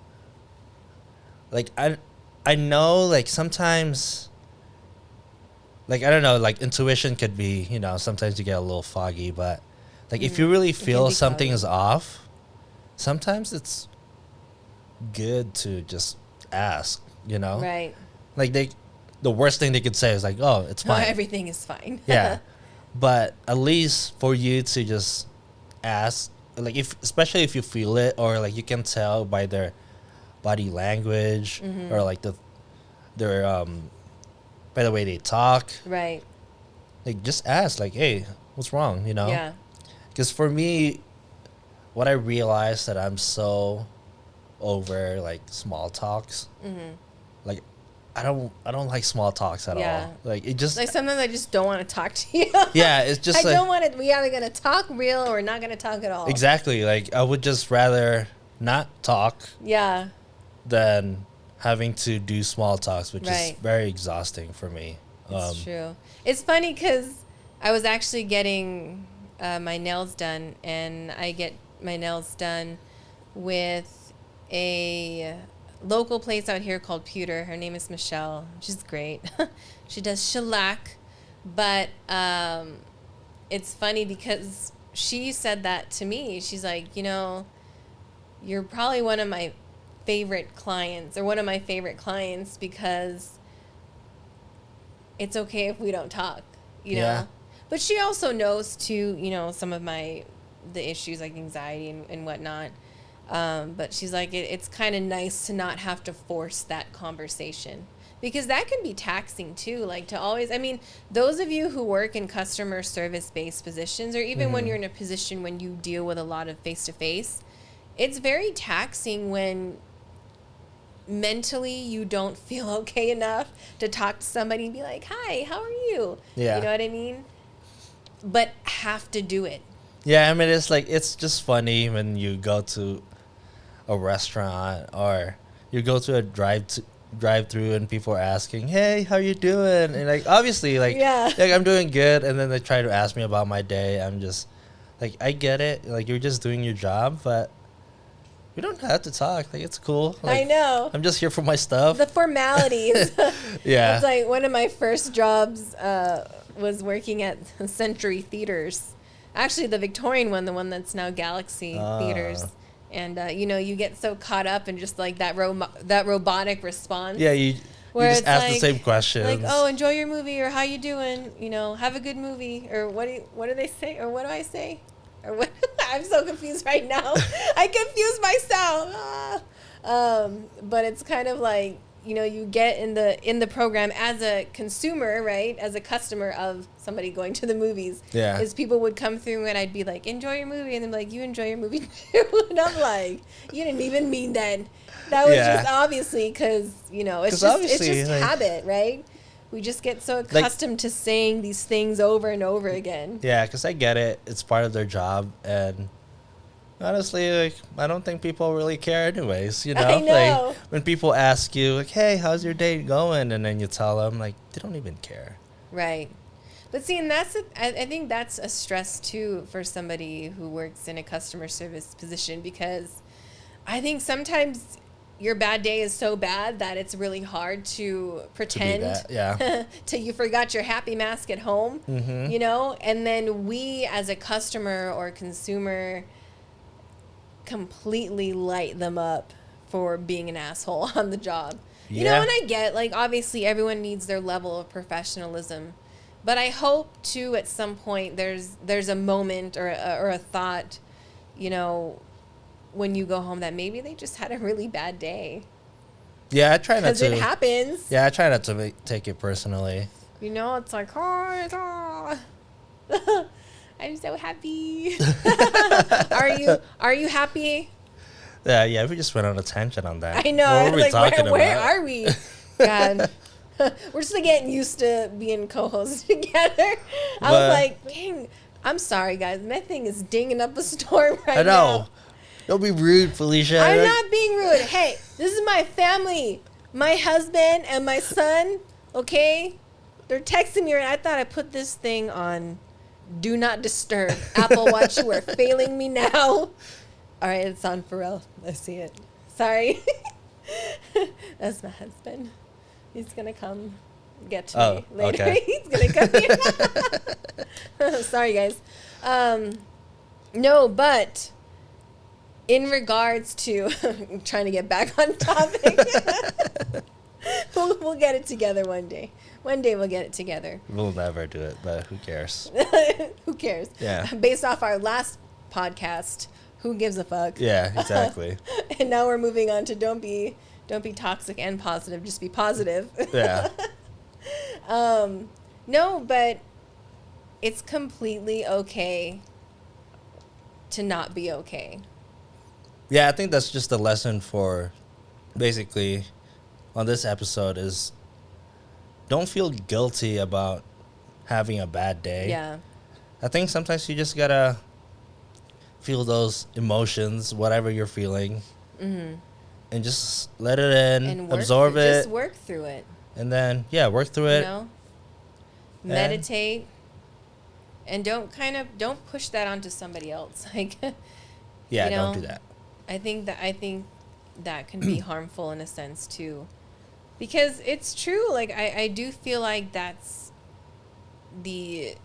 Like I know like sometimes, like I don't know, like intuition could be, you know, sometimes you get a little foggy, but like if you really can feel be something foggy. is off, sometimes it's good to just ask, you know? Right. Like the worst thing they could say is like, "Oh, it's No, fine." everything is fine. Yeah. But at least for you to just ask, like especially if you feel it or like you can tell by their body language or like their by the way they talk, Right. like just ask like, "Hey, what's wrong?" You know? Yeah. Because for me, what I realized that I'm so over like small talks. Like I don't like small talks at Yeah. all. Like it just Like sometimes I just don't want to talk to you. yeah, it's just I like don't want to. We either gonna talk real or we're not gonna talk at all. exactly like I would just rather not talk Yeah. than having to do small talks, which is Right. very exhausting for me. It's true. It's funny because I was actually getting my nails done, and I get my nails done with a local place out here called Pewter. Her name is Michelle. She's great. She does shellac, but it's funny because she said that to me. She's like, you know, you're probably one of my favorite clients, or one of my favorite clients, because it's okay if we don't talk, you Yeah. know? But she also knows too, you know, some of the issues like anxiety and whatnot. But she's like, it's kind of nice to not have to force that conversation, because that can be taxing too. Like to always, I mean, those of you who work in customer service based positions, or even when you're in a position when you deal with a lot of face to face, it's very taxing when mentally you don't feel okay enough to talk to somebody and be like, hi, how are you? Yeah. You know what I mean? But have to do it. Yeah, I mean it's like it's just funny when you go to a restaurant or you go to a drive-through and people are asking, "Hey, how you doing?" And like obviously like Yeah. like I'm doing good, and then they try to ask me about my day. I'm just like, I get it, like you're just doing your job, but We don't have to talk. Like, it's cool. Like, I know. I'm just here for my stuff. The formalities. Yeah. It's like one of my first jobs was working at Century Theaters. Actually, the Victorian one, the one that's now Galaxy Theaters. And, you know, you get so caught up in just like that robotic response. Yeah, you just ask like, the same questions. Like, oh, enjoy your movie, or how you doing? You know, have a good movie, or what do they say, or what do I say, or what? I'm so confused right now. I confuse myself. But it's kind of like, you know, you get in the program as a consumer, right? As a customer of somebody going to the movies. Yeah. Is people would come through and I'd be like, enjoy your movie, and they're like, you enjoy your movie too, and I'm like, you didn't even mean that. That was just obviously because, you know, it's just like, habit, right? We just get so accustomed to saying these things over and over again. Yeah, because I get it. It's part of their job. And honestly, like, I don't think people really care anyways, you know? I know. Like, when people ask you, like, hey, how's your day going? And then you tell them, like, they don't even care. Right. But see, and I think that's a stress, too, for somebody who works in a customer service position, because I think sometimes your bad day is so bad that it's really hard to pretend till you forgot your happy mask at home, you know? And then we, as a customer or consumer, completely light them up for being an asshole on the job. You know, and I get, like, obviously everyone needs their level of professionalism. But I hope, too, at some point there's a moment or a thought, you know, when you go home, that maybe they just had a really bad day. Yeah, I try not to. Because it happens. Yeah, I try not to take it personally. You know, it's like, oh, I'm so happy. Are you happy? Yeah, we just went on a tangent on that. I know. What were we talking about? Where are we? God. We're still getting used to being co-hosts together. I was like, dang, I'm sorry, guys. My thing is dinging up a storm right now. I know. Don't be rude, Felicia. I'm not being rude. Hey, this is my family. My husband and my son, okay? They're texting me, and I thought I put this thing on Do Not Disturb. Apple Watch, you are failing me now. All right, it's on for real. I see it. Sorry. That's my husband. He's going to come get to me later. Okay. He's going to come here. Sorry, guys. No, but in regards to trying to get back on topic, we'll get it together one day. One day we'll get it together. We'll never do it, but who cares? Who cares? Yeah. Based off our last podcast, who gives a fuck? Yeah, exactly. And now we're moving on to don't be toxic and positive, just be positive. Yeah. No, but it's completely okay to not be okay. Yeah, I think that's just the lesson for basically on this episode is don't feel guilty about having a bad day. Yeah. I think sometimes you just gotta feel those emotions, whatever you're feeling, and just let it in, and absorb it. Just work through it. And then, work through it. You know? Meditate. And don't push that onto somebody else. Like, yeah, don't do that. I think that can be harmful in a sense too, because it's true. Like I do feel like that's the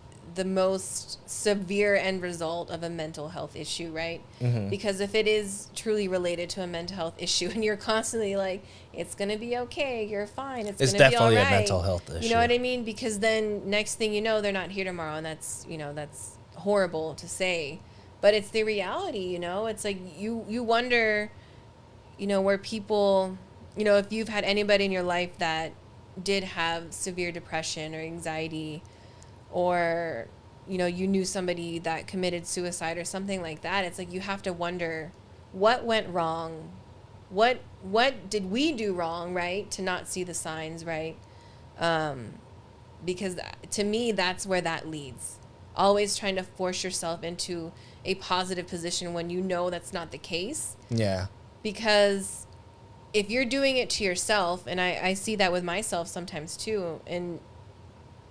most severe end result of a mental health issue, right? Mm-hmm. Because if it is truly related to a mental health issue, and you're constantly like, it's gonna be okay, you're fine, it's gonna be all right. Definitely a mental health issue. You know what I mean? Because then next thing you know, they're not here tomorrow, and that's horrible to say. But it's the reality, you know? It's like you wonder, where people, if you've had anybody in your life that did have severe depression or anxiety, or, you knew somebody that committed suicide or something like that. It's like you have to wonder what went wrong. What did we do wrong, right, to not see the signs, right? Because to me, that's where that leads. Always trying to force yourself into a positive position when you know that's not the case. Yeah. Because if you're doing it to yourself, and I see that with myself sometimes too, and,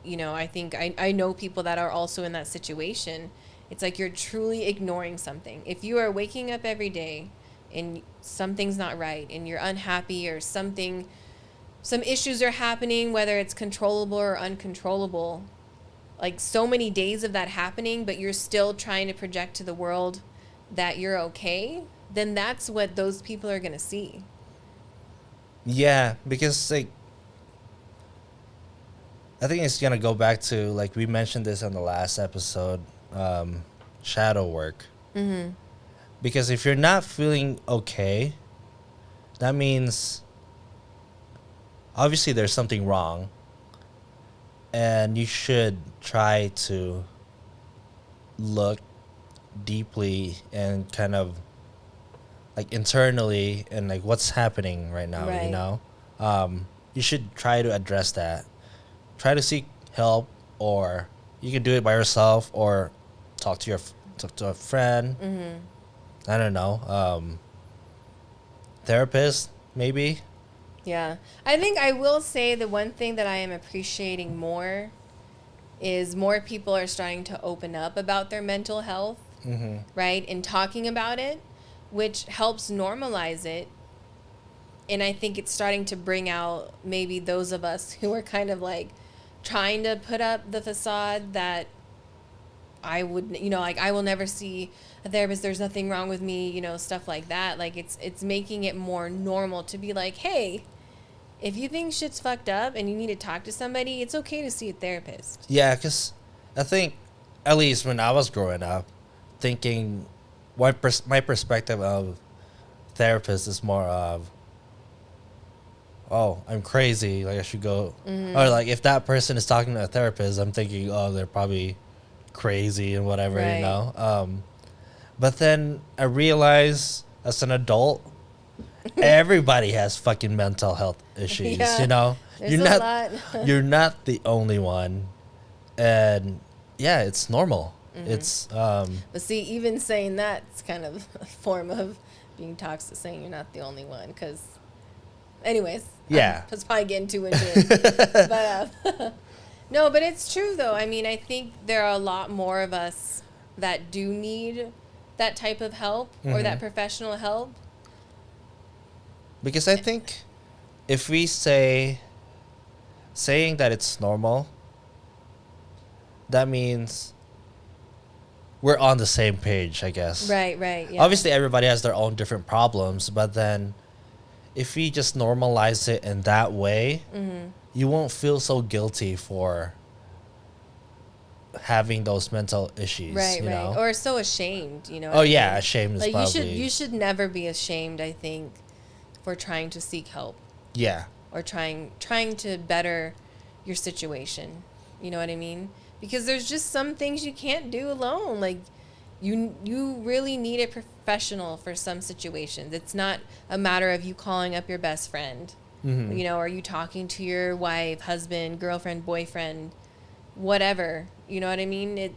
I think I know people that are also in that situation. It's like you're truly ignoring something. If you are waking up every day and something's not right and you're unhappy or some issues are happening, whether it's controllable or uncontrollable, like so many days of that happening, but you're still trying to project to the world that you're okay, then that's what those people are going to see. Yeah, because like I think it's gonna go back to, like we mentioned this on the last episode, shadow work. Mm-hmm. Because if you're not feeling okay, that means obviously there's something wrong, and you should try to look deeply and kind of like internally and like what's happening right now. Right. You know, you should try to address that. Try to seek help, or you can do it by yourself, or talk to a friend. Mm-hmm. I don't know, therapist maybe. Yeah. I think I will say the one thing that I am appreciating more is more people are starting to open up about their mental health, Mm-hmm. right? And talking about it, which helps normalize it. And I think it's starting to bring out maybe those of us who are kind of like trying to put up the facade that I would, like I will never see a therapist. There's nothing wrong with me, stuff like that. Like it's making it more normal to be like, hey, if you think shit's fucked up and you need to talk to somebody, it's okay to see a therapist. Yeah, because I think, at least when I was growing up, thinking my perspective of therapist is more of, oh, I'm crazy, like I should go. Mm-hmm. Or like if that person is talking to a therapist, I'm thinking, oh, they're probably crazy and whatever, Right. But then I realized as an adult, everybody has fucking mental health issues. Yeah, there's you're a not lot. you're not the only one, and yeah, it's normal. Mm-hmm. It's But see, even saying that's kind of a form of being toxic, saying you're not the only one. Because, anyways, Yeah. I was probably getting too into it. But no, but it's true though. I mean, I think there are a lot more of us that do need that type of help or that professional help. because I think if we saying that it's normal, that means we're on the same page, I guess. Right, yeah. Obviously, everybody has their own different problems, but then if we just normalize it in that way, you won't feel so guilty for having those mental issues. Right, you right. know? Or so ashamed, Oh yeah, ashamed is like probably. you should never be ashamed, I think, for trying to seek help Yeah. or trying to better your situation. You know what I mean? Because there's just some things you can't do alone. Like you really need a professional for some situations. It's not a matter of you calling up your best friend, or you talking to your wife, husband, girlfriend, boyfriend, whatever. You know what I mean?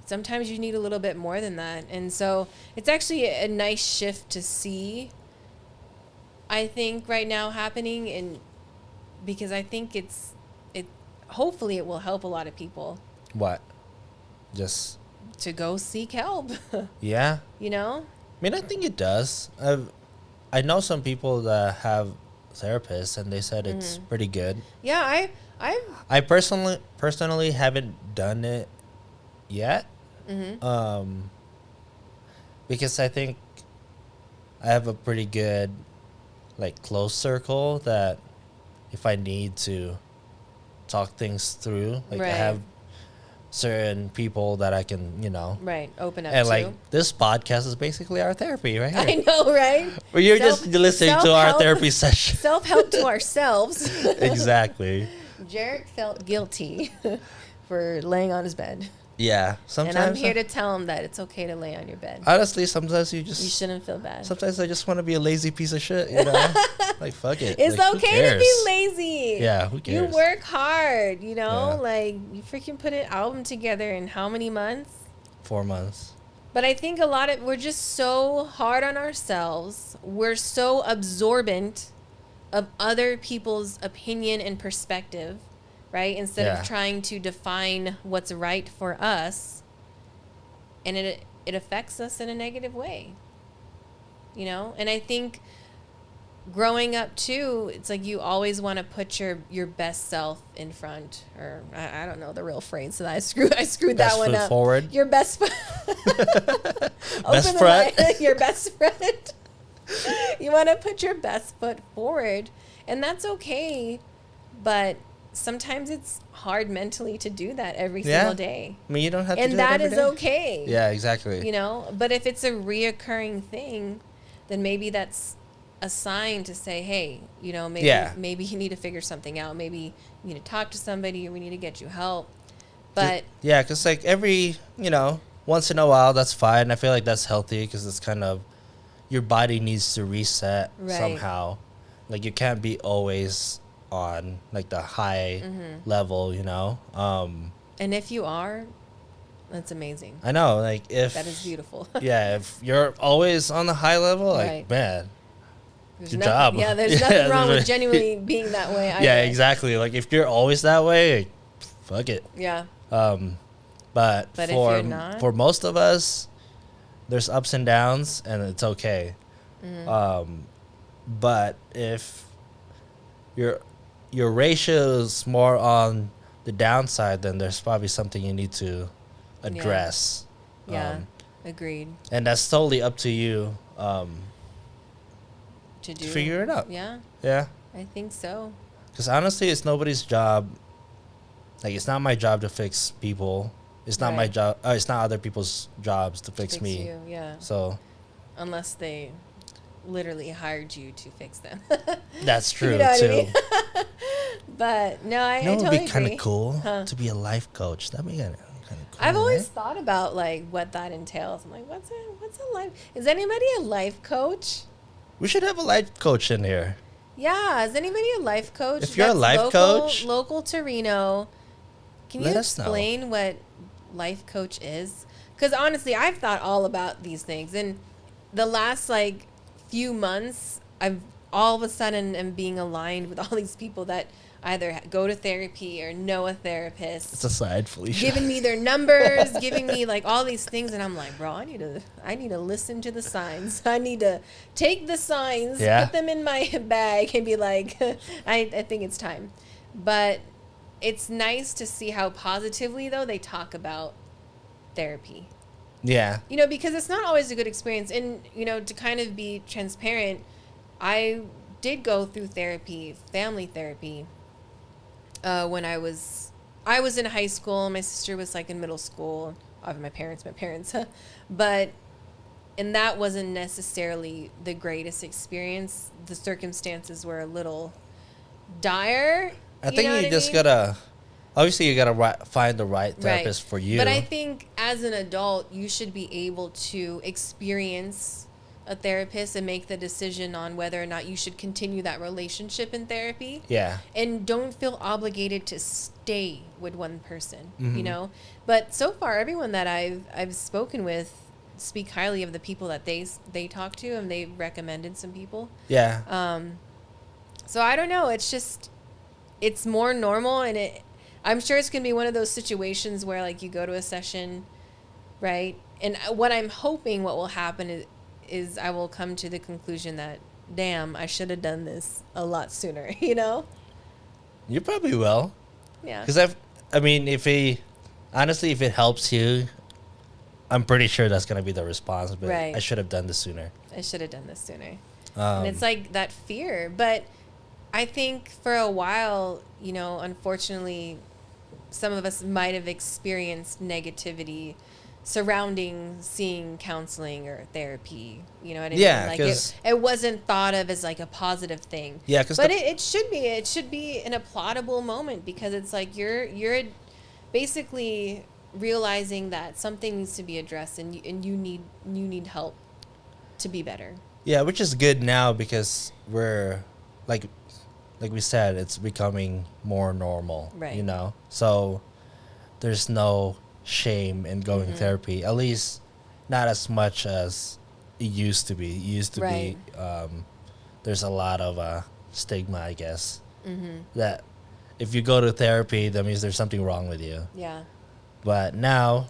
Sometimes you need a little bit more than that. And so it's actually a nice shift to see, I think, right now happening, and because I think it hopefully it will help a lot of people What? Just. to go seek help. Yeah. You know? I mean, I think it does. I know some people that have therapists, and they said it's pretty good. Yeah, I personally haven't done it yet. Because I think I have a pretty good, like, close circle that if I need to talk things through, like, I Right. have certain people that I can, right, open up and to. like this podcast is basically our therapy right here. I know, right? Where you're just listening to our self-help- therapy session. Self-help to ourselves. Exactly. JERiCK felt guilty for laying on his bed. Yeah. Sometimes. And I'm here to tell him that it's okay to lay on your bed. Honestly, sometimes you shouldn't feel bad. Sometimes I just want to be a lazy piece of shit, Like, fuck it. It's Like, who okay to cares? be lazy. Yeah, who You cares? work hard, Yeah. Like, you freaking put an album together in how many months? 4 months. But I think we're just so hard on ourselves. We're so absorbent of other people's opinion and perspective, right? Instead Yeah. of trying to define what's right for us. And it affects us in a negative way. you know? And I think growing up too, it's like you always want to put your best self in front, or I don't know the real phrase, so I screwed Best that one foot up. forward. Your best foot. Best friend. Your best friend. You want to put your best foot forward, and that's okay, but sometimes it's hard mentally to do that every single day. I mean, you don't have to and do that it every is day. okay. Yeah, exactly. You know, but if it's a reoccurring thing, then maybe that's a sign to say, hey, you know, maybe you need to figure something out. Maybe you need to talk to somebody, or we need to get you help. But yeah, because like every, once in a while, that's fine. I feel like that's healthy because it's kind of, your body needs to reset somehow. Like you can't be always on like the high level, and if you are, that's amazing. I know, like if that is beautiful. Yeah, if you're always on the high level, like man, good job. Yeah, there's nothing wrong with genuinely being that way either. Yeah, exactly. Like if you're always that way, like, fuck it. Yeah. But if you're not, for most of us, there's ups and downs, and it's okay. But if your ratio is more on the downside, then there's probably something you need to address. Yeah. Agreed. And that's totally up to you to figure it out. Yeah. Yeah. I think so. Because honestly, it's nobody's job. Like, it's not my job to fix people. It's not my job. It's not other people's jobs to fix me. You, yeah. So. Unless they literally hired you to fix them. That's true, you know too. I mean? But, no, I totally agree. It would be kind of cool to be a life coach. That'd be kind of cool. I've always thought about, like, what that entails. I'm like, what's a life? Is anybody a life coach? We should have a life coach in here. Yeah, is anybody a life coach? If you're a life coach, local to Reno, can you explain what life coach is? Because honestly, I've thought all about these things, and the last like few months, I've all of a sudden am being aligned with all these people that either go to therapy or know a therapist. It's a side, Felicia. Giving me their numbers, giving me like all these things, and I'm like, bro, I need to listen to the signs. I need to take the signs, put them in my bag, and be like, I think it's time. But it's nice to see how positively though they talk about therapy. Yeah. Because it's not always a good experience, and to kind of be transparent, I did go through therapy, family therapy. When I was in high school, my sister was like in middle school. My parents, and that wasn't necessarily the greatest experience. The circumstances were a little dire. I think you just gotta, obviously you gotta find the right therapist for you. But I think as an adult, you should be able to experience a therapist and make the decision on whether or not you should continue that relationship in therapy. Yeah. And don't feel obligated to stay with one person, But so far, everyone that I've spoken with speak highly of the people that they talk to, and they recommended some people. Yeah. So I don't know. It's just, it's more normal, and I'm sure it's going to be one of those situations where like you go to a session, right? And what I'm hoping what will happen is I will come to the conclusion that, damn, I should have done this a lot sooner, You probably will. Yeah. Because if it helps you, I'm pretty sure that's going to be the response. But I should have done this sooner. And it's like that fear. But I think for a while, unfortunately, some of us might have experienced negativity surrounding seeing counseling or therapy, you know what I mean? Yeah, like it wasn't thought of as like a positive thing. Yeah, but it should be. It should be an applaudable moment, because it's like you're basically realizing that something needs to be addressed, and you need help to be better. Yeah, which is good now, because we're like we said, it's becoming more normal. Right. So there's no shame in going to therapy, at least not as much as it used to be. It used to be there's a lot of stigma, I guess, that if you go to therapy, that means there's something wrong with you. Yeah. But now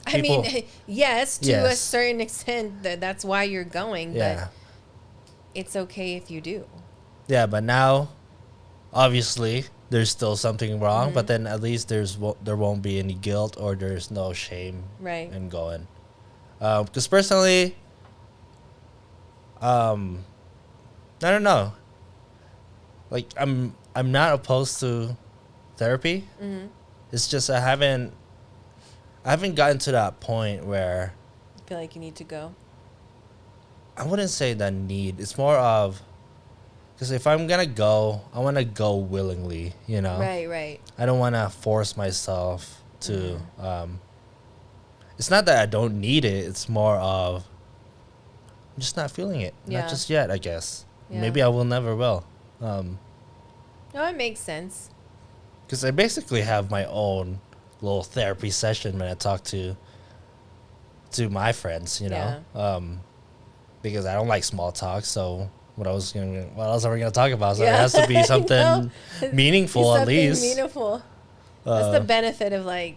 yes, to a certain extent, that's why you're going. Yeah. it's okay if you do. Yeah, but now, obviously, there's still something wrong. But then at least there won't be any guilt or there's no shame Right. in going. Because personally, um, I don't know. Like I'm not opposed to therapy. It's just I haven't gotten to that point where I feel like you need to go. I wouldn't say that need. It's more of because if I'm gonna go, I want to go willingly. You know. Right, right. I don't want to force myself to. It's not that I don't need it. It's more of I'm just not feeling it. Yeah. Not just yet, I guess. Yeah. Maybe I will never will. No, it makes sense. Because I basically have my own little therapy session when I talk to my friends, you know. Because I don't like small talk, so what else are we gonna talk about? So it has to be I something know. meaningful at Something least. meaningful. That's the benefit of like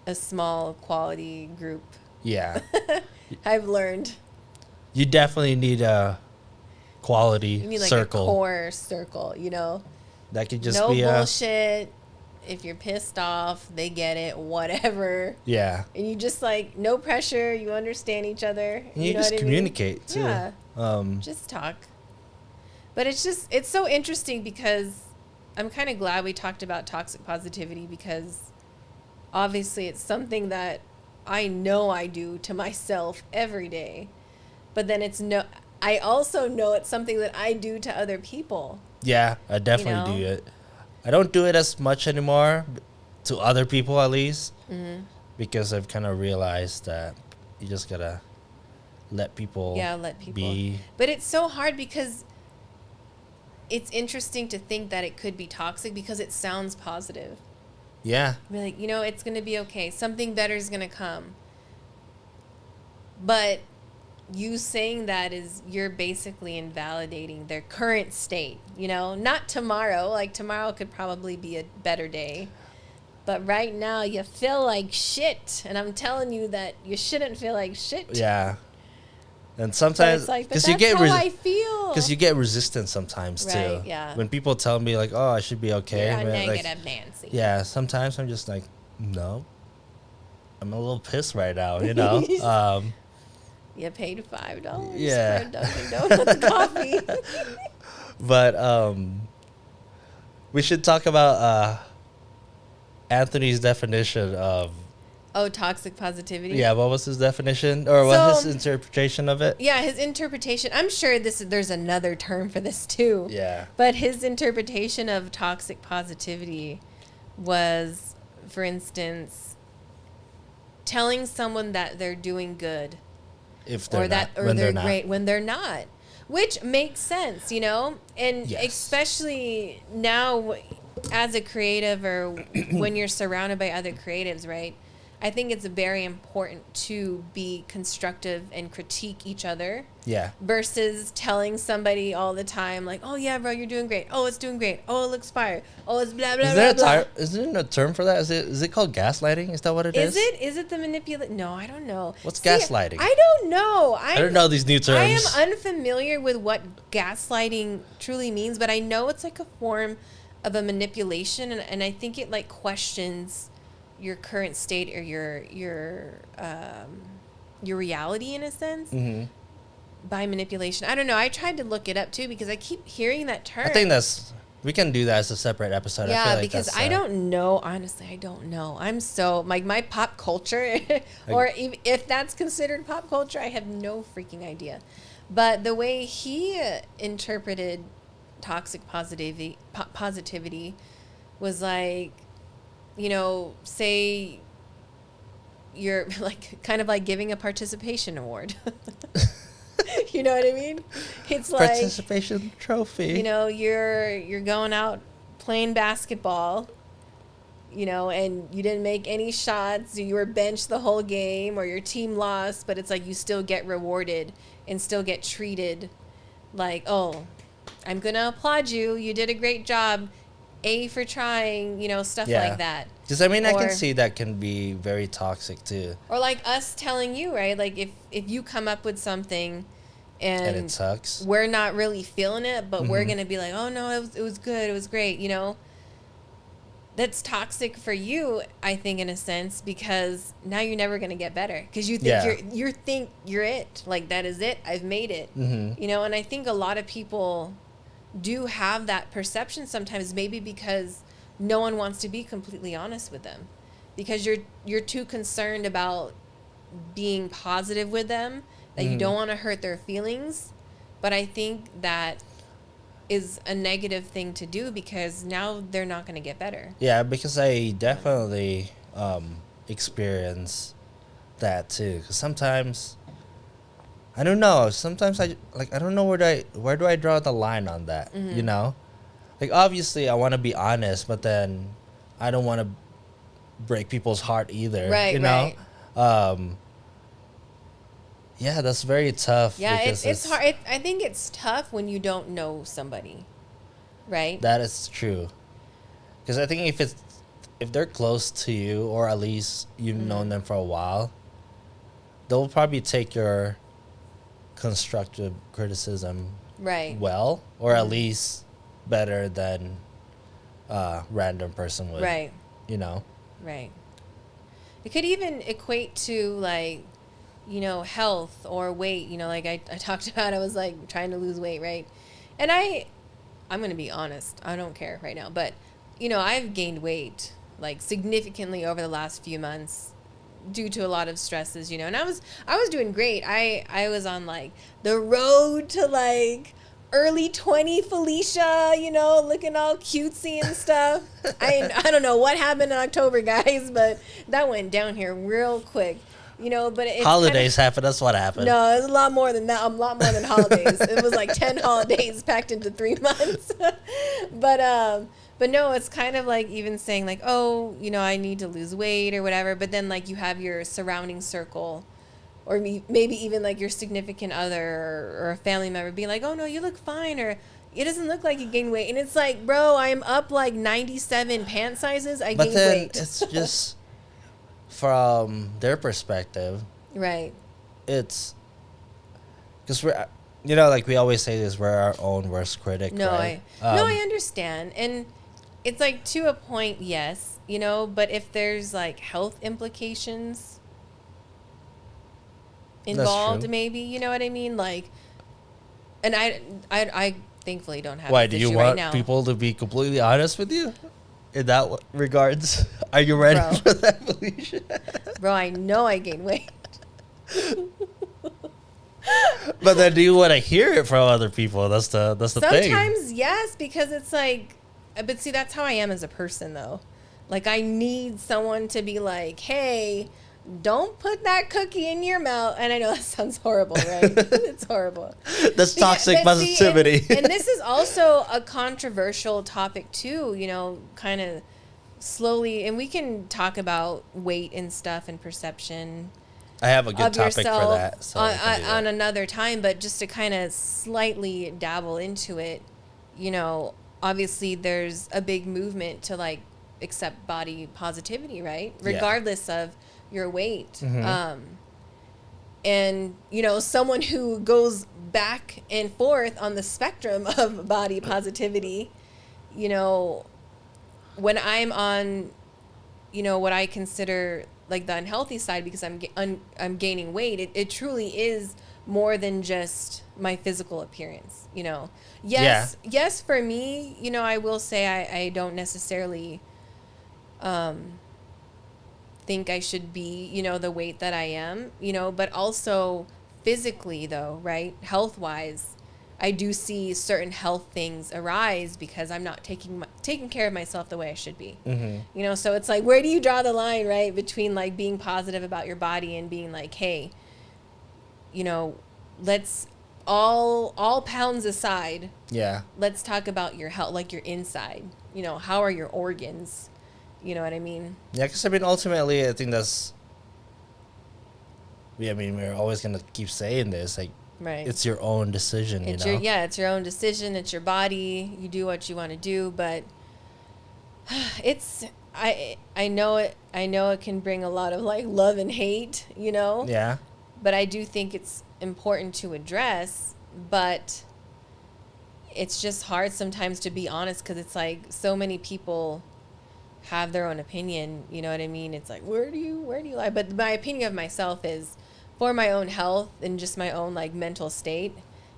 a small quality group. Yeah. I've learned. You definitely need a quality You need like circle. a core circle, you know. That could just no be bullshit. If you're pissed off, they get it, whatever. Yeah. And you just like no pressure, you understand each other. And you know just what I mean? communicate too. Yeah. Just talk. But it's so interesting because I'm kind of glad we talked about toxic positivity because obviously it's something that I know I do to myself every day. But then I also know it's something that I do to other people. Yeah, I definitely do it. I don't do it as much anymore, to other people at least, because I've kind of realized that you just gotta let people be. But it's so hard because it's interesting to think that it could be toxic because it sounds positive. Yeah. Be like, it's going to be okay. Something better is going to come. But you saying that is you're basically invalidating their current state, not tomorrow. Like tomorrow could probably be a better day. But right now you feel like shit. And I'm telling you that you shouldn't feel like shit. Yeah. And sometimes, because you get I feel. Because you get resistance sometimes too. Yeah. When people tell me like, "Oh, I should be okay," You're a negative Nancy. Yeah. Sometimes I'm just like, no, I'm a little pissed right now. You paid $5. Yeah. For Dunkin' Donuts coffee. But we should talk about Anthony's definition of. Oh, toxic positivity? Yeah, what was his definition? Or what's his interpretation of it? Yeah, his interpretation. I'm sure there's another term for this too. Yeah. But his interpretation of toxic positivity was, for instance, telling someone that they're doing good. If they're they're great when they're not. Which makes sense, And yes. especially now as a creative or when you're surrounded by other creatives, right? I think it's very important to be constructive and critique each other. Yeah. Versus telling somebody all the time, like, oh, yeah, bro, you're doing great. Oh, it's doing great. Oh, it looks fire. Oh, it's blah, blah, blah. Is there a term for that? Is it called gaslighting? Is that what it is? Is it the manipulation? No, I don't know. What's gaslighting? I don't know. I don't know these new terms. I am unfamiliar with what gaslighting truly means, but I know it's like a form of a manipulation, and I think it, like, questions your current state or your reality in a sense by manipulation. I don't know. I tried to look it up too because I keep hearing that term. I think we can do that as a separate episode. Yeah, I feel like because I don't know. Honestly, I don't know. I'm so like my pop culture, or if that's considered pop culture, I have no freaking idea. But the way he interpreted toxic positivity was like, say you're like kind of like giving a participation award. You know what I mean? It's like participation trophy. You're going out playing basketball, and you didn't make any shots. You were benched the whole game, or your team lost, but it's like you still get rewarded and still get treated like, oh, I'm gonna applaud you. You did a great job. A for trying, stuff like that. Because I can see that can be very toxic too. Or like us telling you, right? Like if you come up with something And it sucks. we're not really feeling it, but we're gonna be like, oh no, it was good, it was great, you know. That's toxic for you, I think, in a sense, because now you're never gonna get better because you think you think you're it, like that is it, I've made it, you know. And I think a lot of people do have that perception sometimes, maybe because no one wants to be completely honest with them, because you're too concerned about being positive with them that you don't want to hurt their feelings. But I think that is a negative thing to do because now they're not going to get better. Yeah, because I definitely experience that too. Because sometimes, I don't know. Sometimes I don't know where do I draw the line on that. You know, like obviously I want to be honest, but then I don't want to break people's heart either. Right. You know. Right. Yeah, that's very tough. Yeah, it's hard. I think it's tough when you don't know somebody, right? That is true. Because I think if they're close to you, or at least you've known them for a while, they'll probably take your constructive criticism well, or at least better than a random person would. Right. You know? Right. It could even equate to, like, you know, health or weight. You know, like I talked about, I was like trying to lose weight, right? And I'm going to be honest, I don't care right now, but you know, I've gained weight like significantly over the last few months due to a lot of stresses, you know. And I was doing great. I was on like the road to like early 20 Felicia, you know, looking all cutesy and stuff. I don't know what happened in October, guys, but that went down here real quick. You know, but it's holidays happen. That's what happened. No, it's a lot more than that. A lot more than holidays. It was like 10 holidays packed into 3 months. But no, it's kind of like even saying like, oh, you know, I need to lose weight or whatever. But then like you have your surrounding circle, or maybe even like your significant other or a family member being like, oh no, you look fine, or it doesn't look like you gained weight. And it's like, bro, I'm up like 97 pant sizes. I gained weight. But then it's just from their perspective, right? It's because we're, you know, like we always say this, we're our own worst critic. No, right? I understand, and it's like to a point, yes, you know. But if there's like health implications involved, maybe, you know what I mean, like, and I thankfully don't have. Why do you want right people to be completely honest with you? In that regards, are you ready for that, Felicia? Bro, I know I gained weight. But then, do you want to hear it from other people? That's the thing. Sometimes, yes, because it's like, but see, that's how I am as a person, though. Like, I need someone to be like, hey, don't put that cookie in your mouth. And I know that sounds horrible, right? It's horrible. That's toxic positivity. See, and this is also a controversial topic too, you know, kind of slowly. And we can talk about weight and stuff and perception. I have a good topic for that. So on another time, but just to kind of slightly dabble into it, you know, obviously there's a big movement to like accept body positivity, right? Regardless of your weight. And you know, someone who goes back and forth on the spectrum of body positivity, you know, when I'm on, you know, what I consider like the unhealthy side, because I'm gaining weight, it truly is more than just my physical appearance, you know. Yes, for me, you know, I will say I don't necessarily think I should be, you know, the weight that I am, you know, but also physically though, right? Health wise, I do see certain health things arise because I'm not taking care of myself the way I should be. You know, so it's like, where do you draw the line, right? Between like being positive about your body and being like, hey, you know, let's all pounds aside. Yeah. Let's talk about your health, like your inside, you know, how are your organs? You know what I mean? Yeah, because I mean, ultimately, I think that's. I mean, we're always gonna keep saying this, like, right? It's your own decision, it's you know. It's your own decision. It's your body. You do what you want to do, but it's I know it. I know it can bring a lot of like love and hate, you know. Yeah. But I do think it's important to address, but it's just hard sometimes to be honest because it's like so many people have their own opinion. You know what I mean? It's like, where do you lie? But my opinion of myself is, for my own health and just my own like mental state,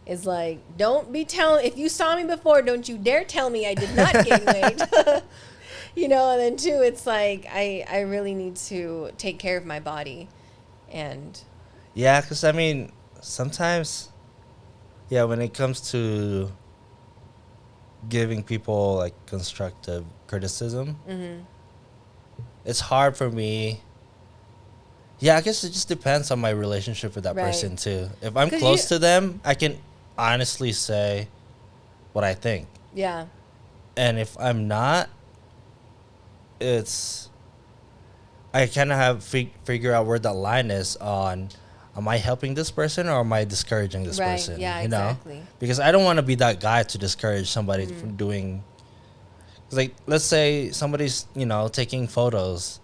is like, don't be telling, if you saw me before, don't you dare tell me I did not gain weight. You know, and then too, it's like, I really need to take care of my body. And Yeah, because I mean, sometimes, yeah, when it comes to giving people like constructive criticism, it's hard for me. Yeah, I guess it just depends on my relationship with that Right. person too. If I'm 'Cause close you- to them, I can honestly say what I think. yeah, And if I'm not, it's I kind of have figure out where that line is on, am I helping this person or am I discouraging this right. person? Yeah, you know? exactly. Because I don't want to be that guy to discourage somebody from doing. 'Cause like, let's say somebody's taking photos,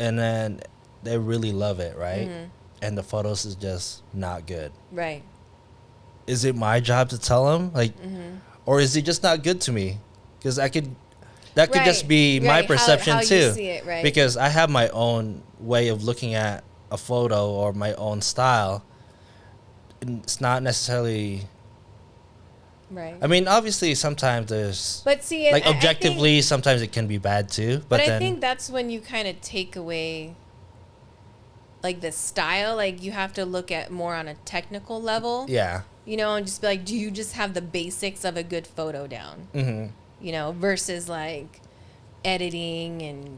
and then they really love it, right? And the photos is just not good. Right. Is it my job to tell them, like, or is it just not good to me? Because that could just Right, be my right, perception how you too. see it, right. Because I have my own way of looking at a photo or my own style. And it's not necessarily. Right. I mean, obviously, sometimes there's But see, like I think- objectively, sometimes it can be bad too. But I then, think that's when you kind of take away like the style. Like you have to look at more on a technical level. yeah, You know, and just be like, do you just have the basics of a good photo down? hmm You know, versus like editing and,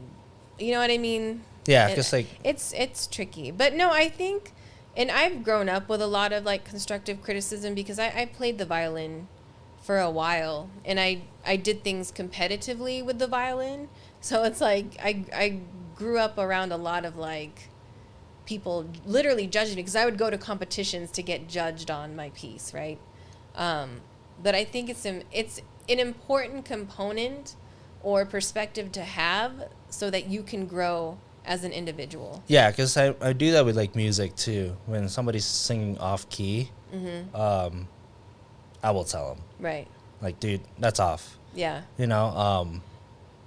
you know what I mean? yeah, It- because like it's tricky. But no, I think, and I've grown up with a lot of like constructive criticism because I played the violin for a while, and I did things competitively with the violin. So it's like I grew up around a lot of like people literally judging me because I would go to competitions to get judged on my piece, right? But I think it's an important component or perspective to have so that you can grow as an individual. yeah, because I do that with like music too. When somebody's singing off key, I will tell them, Right. like, dude, that's off. Yeah.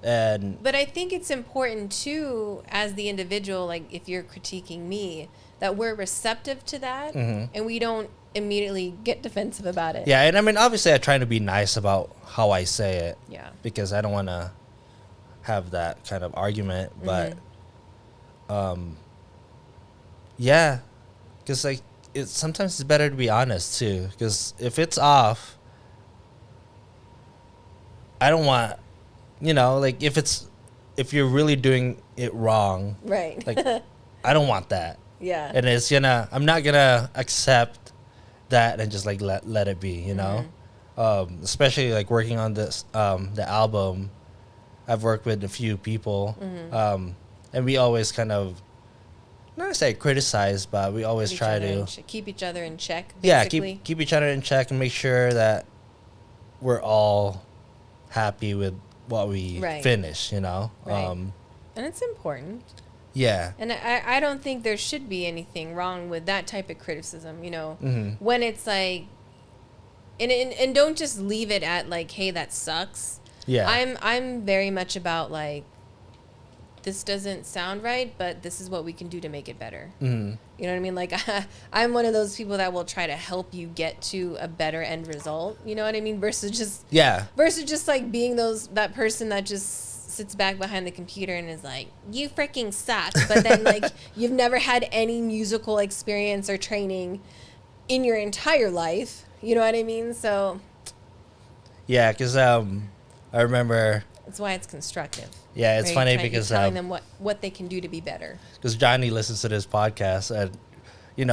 And But I think it's important too, as the individual, like if you're critiquing me, that we're receptive to that and we don't immediately get defensive about it. yeah, and I mean, obviously, I try to be nice about how I say it. Yeah. Because I don't want to have that kind of argument, but yeah, because like sometimes it's better to be honest too. Because if it's off, I don't want, like if you're really doing it wrong, Right. like I don't want that, yeah. and I'm not gonna accept that and just like let it be, especially like working on this the album. I've worked with a few people, and we always kind of, not to say criticize, but we always try to keep each other in check. yeah, Basically. keep each other in check and make sure that we're all happy with what we Right. finish, Right. And it's important. Yeah. And I don't think there should be anything wrong with that type of criticism, when it's like, and don't just leave it at like, hey, that sucks. Yeah. I'm very much about like, this doesn't sound right, but this is what we can do to make it better. Mm-hmm. You know what I mean? Like, I'm one of those people that will try to help you get to a better end result. You know what I mean? Versus just like being that person that just sits back behind the computer and is like, you freaking suck. But then like, you've never had any musical experience or training in your entire life. You know what I mean? So Yeah, because I remember. that's why it's constructive. Yeah, it's right? funny You're because telling them what they can do to be better. because Johnny listens to this podcast, and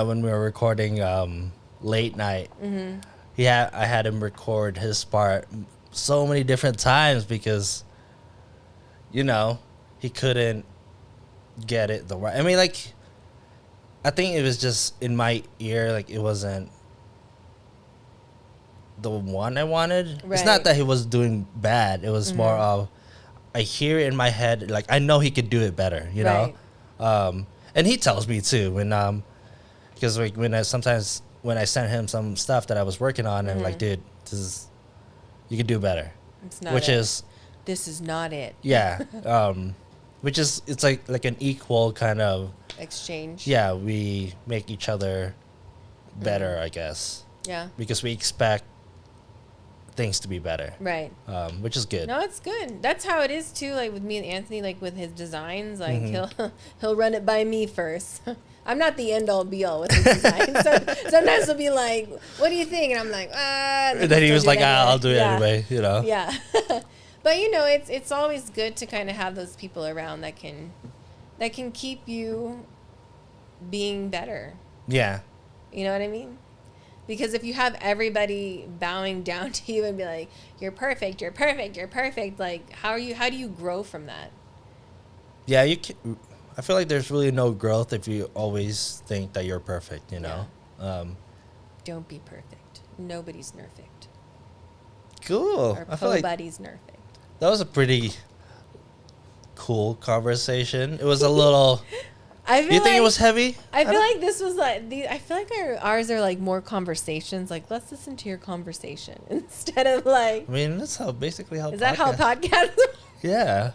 when we were recording late night, I had him record his part so many different times because he couldn't get it the right. I mean, like, I think it was just in my ear, like it wasn't the one I wanted. It's not Right. that he was doing bad. It was more of, I hear it in my head, like I know he could do it better, Right. And he tells me too when because like when sometimes when I sent him some stuff that I was working on, and like, dude, you can do better. It's not. This is not it. Yeah. It's like an equal kind of exchange. Yeah, we make each other better, I guess. Yeah. Because we expect things to be better. Right. Which is good. No, it's good. That's how it is too. Like with me and Anthony, like with his designs, like he'll run it by me first. I'm not the end all be all with his design. So sometimes he'll be like, "What do you think?" And I'm like, And then he was like, "I'll do it anyway." You know. Yeah. But you know, it's always good to kind of have those people around that can keep you being better. Yeah. You know what I mean? Because if you have everybody bowing down to you and be like, "You're perfect, you're perfect, you're perfect," like how do you grow from that? Yeah, I feel like there's really no growth if you always think that you're perfect, you know. Yeah. Don't be perfect. Nobody's perfect. Cool. Or nobody's perfect. That was a pretty cool conversation. It was a little. You think it was heavy? I feel like this was like I feel like ours are like more conversations. Like, let's listen to your conversation instead of like. I mean, that's basically how. Is that how podcasts? Yeah.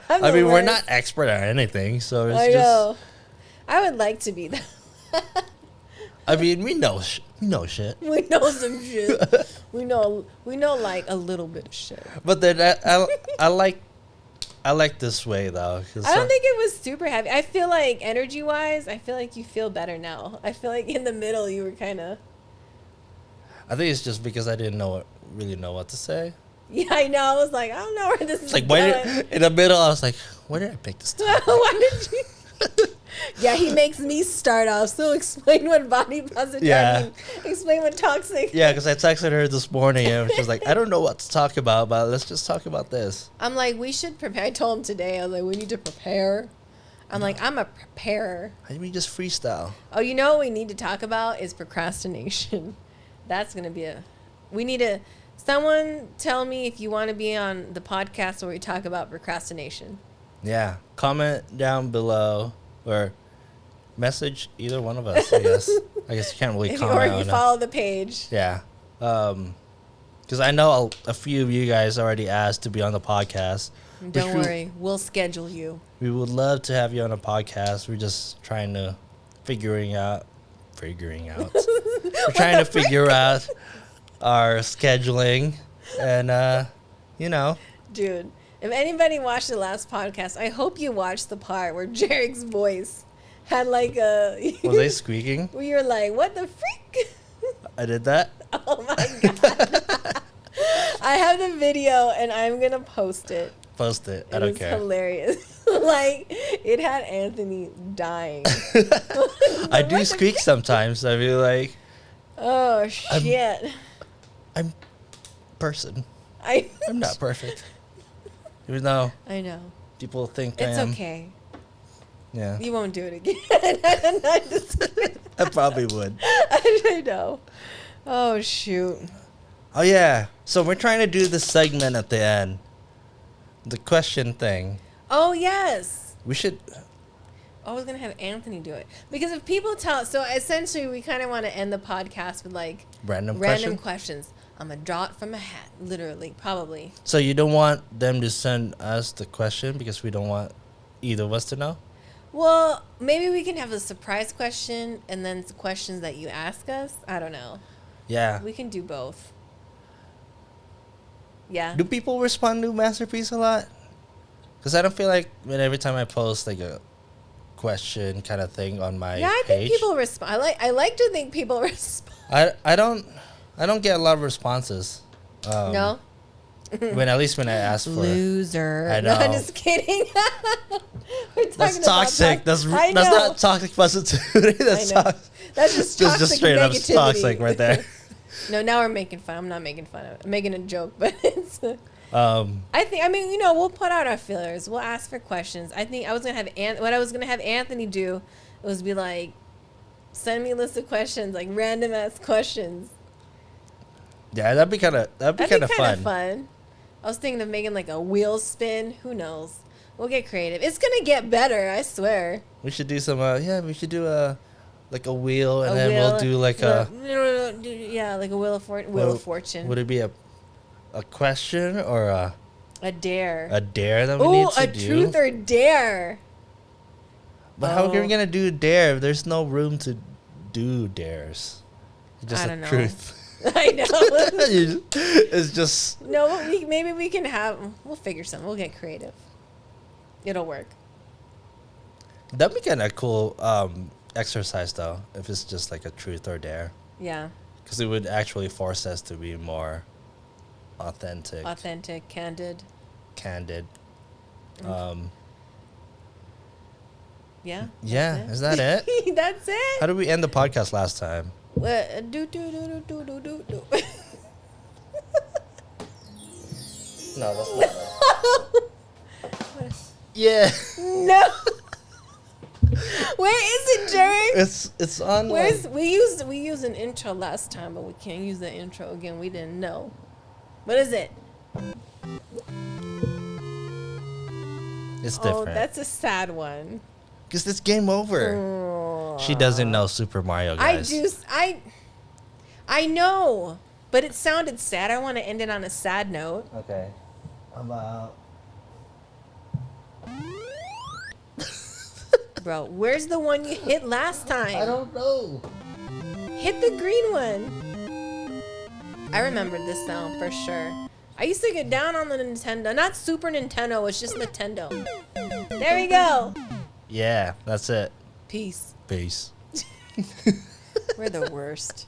I mean, we're not expert at anything, so it's just. Know. I would like to be that. I mean, we know shit. We know some shit. we know like a little bit of shit. But then I like this way though. I don't think it was super heavy. I feel like energy wise, I feel like you feel better now. I feel like in the middle you were kind of. I think it's just because I didn't really know what to say. Yeah, I know. I was like, I don't know where this is like going. In the middle, I was like, where did I pick this topic? Why did you? Yeah, he makes me start off. So explain what body positivity. Yeah. Explain what toxic. Yeah, because I texted her this morning and she was like, I don't know what to talk about, but let's just talk about this. I'm like, we should prepare. I told him today, I was like, we need to prepare. I'm like, I'm a preparer. How do we just freestyle? Oh, you know what we need to talk about is procrastination. That's going to be we need to, someone tell me if you want to be on the podcast where we talk about procrastination. Yeah. Comment down below or message either one of us, I guess. I guess you can't really comment. Or you follow the page. Yeah. Because I know a few of you guys already asked to be on the podcast. Don't worry. We'll schedule you. We would love to have you on a podcast. We're just trying to figuring out. We're trying to figure out our scheduling and, you know. Dude, if anybody watched the last podcast, I hope you watched the part where JERiCK's voice had like a... Was they squeaking? Where you're like, what the freak? I did that? Oh my God. I have the video and I'm going to post it. Post it. I don't care. It's hilarious. Like, it had Anthony dying. I do squeak sometimes. I feel like... Oh, shit. I'm person. I'm not perfect. Even though I know people think it's I am. Okay. Yeah. You won't do it again. I probably would. I know. Oh shoot. Oh yeah. So we're trying to do this segment at the end. The question thing. Oh yes. We should. I was gonna have Anthony do it because if people tell, so essentially we kind of want to end the podcast with like random questions. I'm gonna draw it from a hat, literally, probably. So you don't want them to send us the question because we don't want either of us to know? Well, maybe we can have a surprise question and then questions that you ask us. I don't know. Yeah. We can do both. Yeah. Do people respond to Masterpiece a lot? Because I don't feel like every time I post like a question kind of thing on my page. Yeah, I think people respond. I like to think people respond. I don't get a lot of responses. No? When at least when I ask for loser. I know. No, I'm just kidding. That's toxic. That's not toxic positivity. That's That's just toxic just straight negativity. Up toxic right there. No, now we're making fun. I'm not making fun of it. I'm making a joke, but it's. I mean, we'll put out our feelers. We'll ask for questions. I think I was gonna have what I was gonna have Anthony do was be like, send me a list of questions, like random ass questions. Yeah, that'd be kind of fun. I was thinking of making like a wheel spin. Who knows? We'll get creative. It's gonna get better. I swear. We should do some. We should do like a wheel, and A then wheel, we'll do like a. yeah, like a wheel of fortune. Would it be a question or A dare. a dare that we need Oh, to a do? truth or dare. But how are we gonna do a dare if there's no room to do dares? Just I a don't know. truth. I know. It's just. No, maybe we can have. We'll figure something. We'll get creative. It'll work. That'd be kind of cool exercise though, if it's just like a truth or dare, Yeah. because it would actually force us to be more authentic, Candid. candid. Yeah. Yeah, that's is that it? it? That's it. How did we end the podcast last time? Do. No, that's not it. Yeah. No. Where is it, JERiCK? It's on. Where's we used an intro last time, but we can't use the intro again. We didn't know. What is it? It's Oh, different. that's a sad one. Because it's game over. Oh. She doesn't know Super Mario, guys. I know, but it sounded sad. I want to end it on a sad note. Okay. About. Bro, where's the one you hit last time? I don't know. Hit the green one. I remember this sound for sure. I used to get down on the Nintendo. Not Super Nintendo, it's just Nintendo. There we go. Yeah, that's it. Peace. Peace. We're the worst.